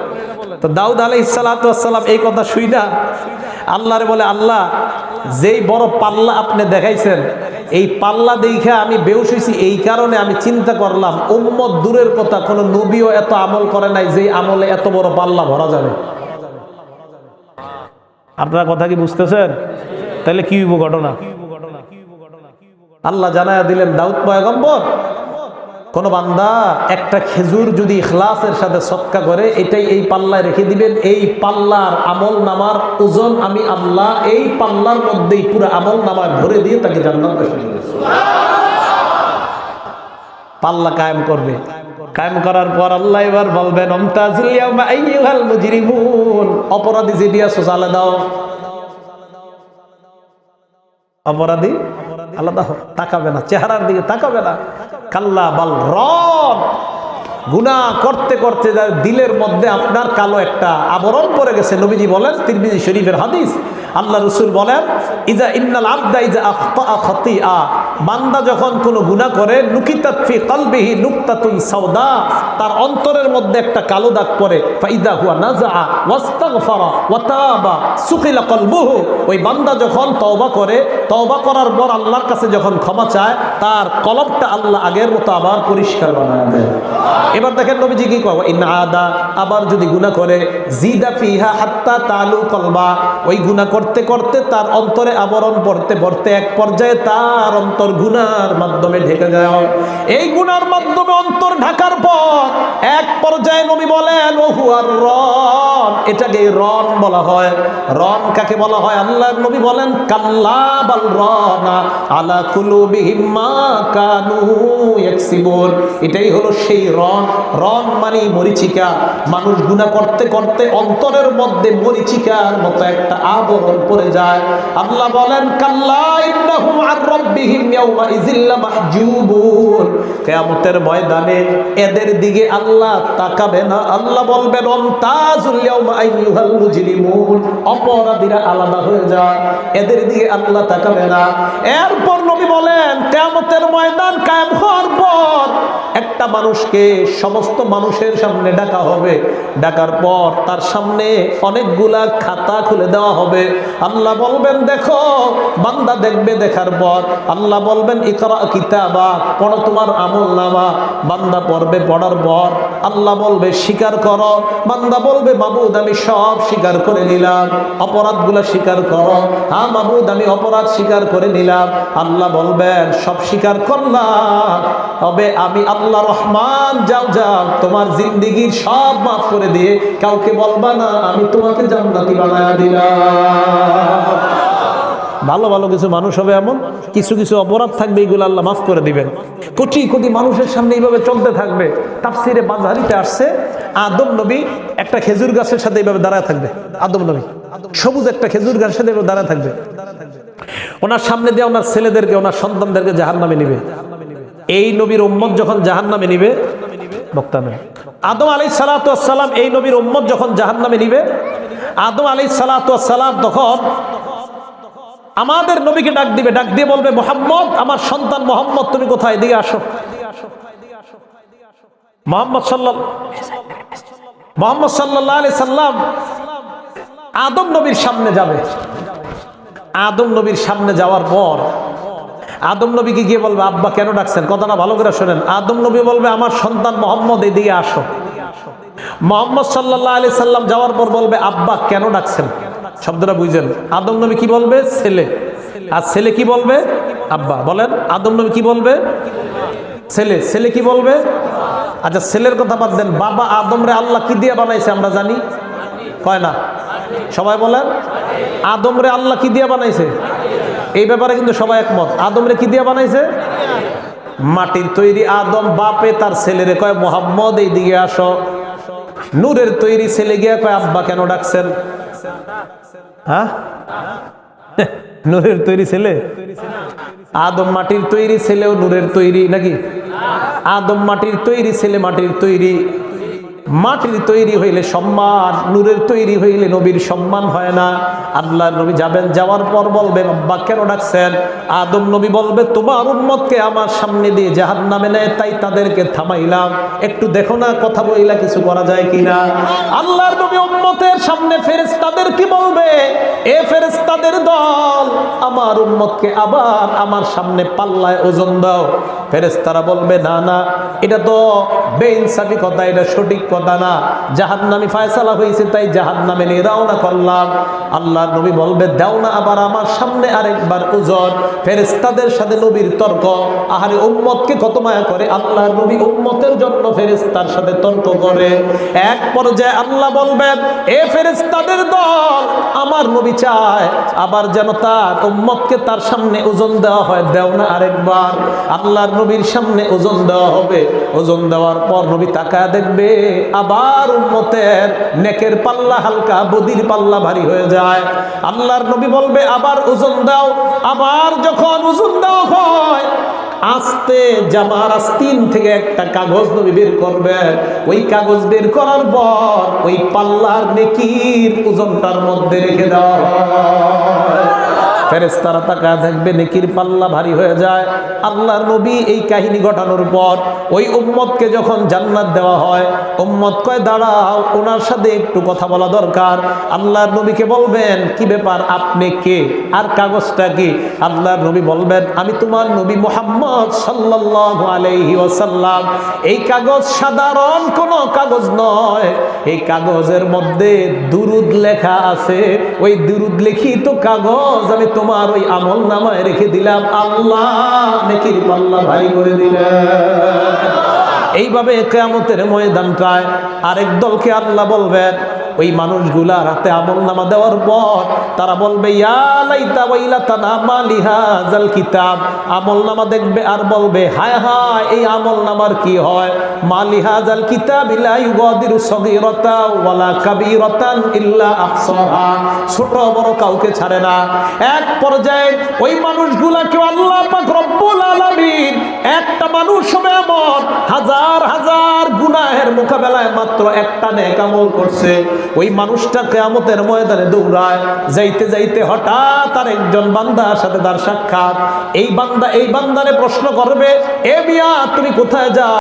তো দাউদ আলাইহিস সালাতু ওয়াস সালাম এই কথা শুইনা আল্লাহরে বলে আল্লাহ যেই বড় পাল্লা আপনি দেখাইছেন, এই পাল্লা দেখে আমি বেহুশ হয়েছি, এই কারণে আমি চিন্তা করলাম উম্মত দূরের কথা, কোনো নবীও এত আমল করে নাই যেই আমলে এত বড় পাল্লা ভরা যাবে। আপনারা কথা কি বুঝতেছেন? তাহলে কি হইব ঘটনা? আল্লাহ জানায়া দিলেন দাউদ পয়গম্বর, কোন বান্দা একটা খেজুর যদি ইখলাসের সাথে সদকা করে, এটাই এই পাল্লায় রেখে দিবেন। এই পাল্লার আমল নামার ওজন আমি আল্লাহ এই পাল্লার মধ্যেই পুরো আমল নামায় ভরে দিয়ে তাকে জান্নাতে পাল্লা কায়েম করবে। কায়েম করার পর আল্লাহ এবার বলবেন আমতাজিল ইয়াউমা আইয়ুহাল মুজরিমুন, অপরাধী যেটি আছে চালে দাও, অপরাধী আলাদা তাকাবে না, চেহারার দিকে তাকাবে না। কাল্লা বাল রন, গুনাহ করতে করতে দিলের মধ্যে আপনার কালো একটা আবরণ পড়ে গেছে। নবীজি বলেন, তিরমিজি শরীফের হাদিস, আল্লাহ রাসূল বলেন, ইজা ইন্নাল আবদা ইজা আখতা খাতিয়া, বান্দা যখন কোনো গুনাহ করে, নুকিতাত ফি কলবিহি নুকতাতুন সাওদা, তার অন্তরের মধ্যে একটা কালো দাগ পড়ে, ফাইদা হুয়া নাযা ওয়াস্তাগফারা ওয়া তাবা সুকিলা কলবুহু, ওই বান্দা যখন তওবা করে, তওবা করার পর আল্লাহর কাছে যখন ক্ষমা চায়, তার কলবটা আল্লাহ আগের মতো আবার পরিষ্কার বানায় দেয়। এবার দেখেন নবীজি কি কয়, ইন আদা, আবার যদি গুনাহ করে, জিদা ফিহা হাত্তা তালু কলবা, ওই গুনাহ করতে করতে তার অন্তরে আবরণ পড়তে পড়তে এক পর্যায়ে তার অন্তর গুনার মাধ্যমে ঢেকে যায়। এই গুনার মাধ্যমে অন্তর ঢাকার পর এক পর্যায়ে নবী বলেন, ও হুয়ার রন, এটাকে রন বলা হয়। রন কাকে বলা হয়? আল্লাহর নবী বলেন, কাল্লা বাল রনা আলা কুলুবিহিম মা কানু ইয়াকসিবুন, এটাই হলো সেই রন। রন মানে মরিচিকা। মানুষ গুনাহ করতে করতে অন্তরের মধ্যে মরিচিকার মতো একটা আবরণ পড়ে যায়। আল্লাহ বলেন, কাল্লা ইন্নাহুম আন রাব্বিহিম ইয়াওমা ইযিল লামাহজুবুন, কিয়ামতের ময়দানে এদের দিকে আল্লাহ তাকাবে না। আল্লাহ বলবেন, আমতাজুল ইয়াওমা আইয়ুহাল মুজরিমুন, অপরাধীরা আলাদা হয়ে যায়, এদের দিকে আল্লাহ তাকাবে না। এরপর নবী বলেন, কিয়ামতের ময়দান কায়েম হওয়ার পর একটা মানুষকে সমস্ত মানুষের সামনে ডাকা হবে। ডাকার পর তার সামনে অনেকগুলা খাতা খুলে দেওয়া হবে। আল্লাহ বলবেন, দেখো। বান্দা দেখবে, দেখার পর আল্লাহ বলবেন, ইকরা কিতাবা, পড়ো তোমার আমলনামা। বান্দা পড়বে, পড়ার পর আল্লাহ বলবে, স্বীকার করো। বান্দা বলবে, মাবুদ আমি সব স্বীকার করে নিলাম, অপরাধগুলো স্বীকার করো। হ্যাঁ মাবুদ আমি অপরাধ স্বীকার করে নিলাম। আল্লাহ বলবেন, সব স্বীকার করলাম, তবে আমি আল্লাহ রহমান, যাও যাও, তোমার জিন্দেগীর সব মাফ করে দিয়ে কাউকে বলবা না আমি তোমাকে জান্নাতি বানায়া দিলাম। ভালো ভালো কিছু মানুষ হবে, এমন কিছু কিছু অপরাধ থাকবে, এগুলো আল্লাহ মাফ করে দিবেন। কোটি কোটি মানুষের সামনে এইভাবে চলতে থাকবে। তাফসিরে বাজারিতে আসছে, আদম নবী একটা খেজুর গাছের সাথে এইভাবে দাঁড়ায় থাকবে। আদম নবী সবুজ একটা খেজুর গাছের সাথে এইভাবে দাঁড়ায় থাকবে। ওনার সামনে দিয়ে ওনার ছেলেদেরকে, ওনার সন্তানদেরকে জাহান্নামে নিবে। এই নবীর উম্মত যখন জাহান্নামে নিবে, বক্তা নেই, আদম আলাইহিস সালাতু ওয়াস সালাম, এই নবীর উম্মত যখন জাহান্নামে নিবে, আদম আলাইহিস সালাতু ওয়াস সালাম তখন আমাদের নবীকে ডাক দিবে, ডাক দিয়ে বলবে, মুহাম্মদ, আমার সন্তান মুহাম্মদ, তুমি কোথায়? এদিকে আসো। মুহাম্মদ সাল্লাল্লাহু আলাইহি সাল্লাম আদম নবীর সামনে যাবে। আদম নবীর সামনে যাওয়ার পর আদম নবীকে গিয়ে বলবে, আব্বা কেন ডাকছেন? কথাটা ভালো করে শোনেন। আদম নবী বলবে, আমার সন্তান মুহাম্মদ, এদিকে আসো। মুহাম্মদ সাল্লাল্লাহু আলাইহি সাল্লাম যাওয়ার পর বলবে, আব্বা কেন ডাকছেন? শব্দটা বুঝেন। আদম নবী কি বলবে? ছেলে। আর ছেলে কি বলবে? আব্বা। বলেন, আদম নবী কি বলবে? ছেলে। ছেলে কি বলবে? আচ্ছা, ছেলের কথা বাদ দেন, বাবা আদম রে আল্লাহ কি দিয়ে বানাইছে আমরা জানি? কয় না? সবাই বলেন, আদম রে আল্লাহ কি দিয়ে বানাইছে? এই ব্যাপারে কিন্তু সবাই একমত। আদম রে কি দিয়ে বানাইছে? মাটির তৈরি। আদম বাপে তার ছেলেরে কয়, মুহাম্মদ এই দিকে আসো। নূরের তৈরি ছেলে গিয়া কয়, আব্বা কেন ডাকছেন? হ্যাঁ, নূরের তৈরি ছেলে। আদম মাটির তৈরি, ছেলেও নূরের তৈরি নাকি? আদম মাটির তৈরি, ছেলে মাটির তৈরি। মাটির তৈরি হইলে সম্মান, নূরের তৈরি হইলে নবীর সম্মান হয় না। আল্লাহ নবী যাবেন, যাওয়ার পর বলবেন, আব্বা কেন ডাকছেন? আদম নবী বলবে, তোমার উম্মতকে আমার সামনে দিয়ে জাহান্নামে নেয়, তাই তাদেরকে থামাইলাম, একটু দেখো না কথা বইলা কিছু করা যায় কিনা। আল্লাহর নবী উম্মতের সামনে ফেরেশতাদেরকে বলবে, এ ফেরেশতাদের দল, আমার উম্মতকে আবার আমার সামনে পাল্লায় ওজন দাও। ফেরেশতারা বলবে, না না, এটা তো বেইনসাফি কথা, এটা সঠিক কথা না, জাহান্নামী ফয়সালা হয়েছে, তাই জাহান্নামে নিয়ে রওনা করলাম। আল্লাহর নবী বলবে, দাও না আবার আমার সামনে আরেকবার ওজন। ফেরেশতাদের সাথে নবীর তর্ক। আহারে, উম্মতকে কত মায়া করে আল্লাহর নবী, উম্মতের জন্য ফেরেশতার সাথে তর্ক করে। এক পর্যায়ে আল্লাহ বলবেন, এ ফেরেশতাদের দল, আমার নবী চায় আবার যেন তার উম্মতকে তার সামনে ওজন দেওয়া হয়, দাও না আরেকবার। আল্লাহর নবীর সামনে ওজন দেওয়া হবে। ওজন দেওয়ার পর নবী তাকায় দেখবে, আবার উম্মতের নেকের পাল্লা হালকা, বদির পাল্লা ভারী হয়ে যায়। যায়। আল্লাহর নবী বলবে আবার ওজন দাও, আবার যখন ওজন দেওয়া হয় আস্তে জামার আস্তিন থেকে একটা কাগজ নবী বের করবেন। ওই কাগজ বের করার পর ওই পাল্লার নেকির ওজনটার মধ্যে রেখে দেওয়া হয়। ফেরেশতারা তাকায় দেখবে নেকির পাল্লা ভারী হয়ে যায়। আল্লাহর নবী এই কাহিনী ঘটানোর পর ওই উম্মতকে যখন জান্নাত দেওয়া হয়, উম্মত কয় দাঁড়াও, ওনার সাথে একটু কথা বলা দরকার। আল্লাহর নবীকে বলবেন কি ব্যাপার, আপনি কে আর কাগজটা কি? আল্লাহর নবী বলবেন আমি তোমার নবী মুহাম্মদ সাল্লাল্লাহু আলাইহি ওয়াসাল্লাম। এই কাগজ সাধারণ কোনো কাগজ নয়, এই কাগজের মধ্যে দুরুদ লেখা আছে। ওই দুরুদ লিখিত কাগজ আমি তোমার ওই আমল নামায় রেখে দিলাম, আল্লাহ নেকির পাল্লা ভারী করে দিলেন। এইভাবে কিয়ামতের ময়দানটায় আরেক দলকে আল্লাহ বলবেন, ওই মানুষগুলার হাতে আমল নামা দেওয়ার পর তারা বলবে ইয়া লাইতা ওয়াইলাতানা মা লিহাযাল কিতাব। আমল নামা দেখবে আর বলবে হায় হায় এই আমল নামার কি হয়। মা লিহাযাল কিতাব লা ইউগাদিরু সগীরাতা ওয়ালা কাবীরাতান ইল্লা আহসাহা। ছোট বড় কাউকে ছাড়ে না। এক পর্যায়ে ওই মানুষগুলাকে আল্লাহ পাক রব্বুল আলামিন, একটা মানুষ হবে এমন হাজার হাজার গুনাহের মোকাবেলায় মাত্র একটা নেক আমল করছে, ওই মানুষটা কিয়ামতের ময়দানে দৌড়ায়। যাইতে যাইতে হঠাৎ আর একজন বান্দার সাথে তার সাক্ষাৎ। এই বান্দারে প্রশ্ন করবে, এ মিয়া তুমি কোথায় যাও?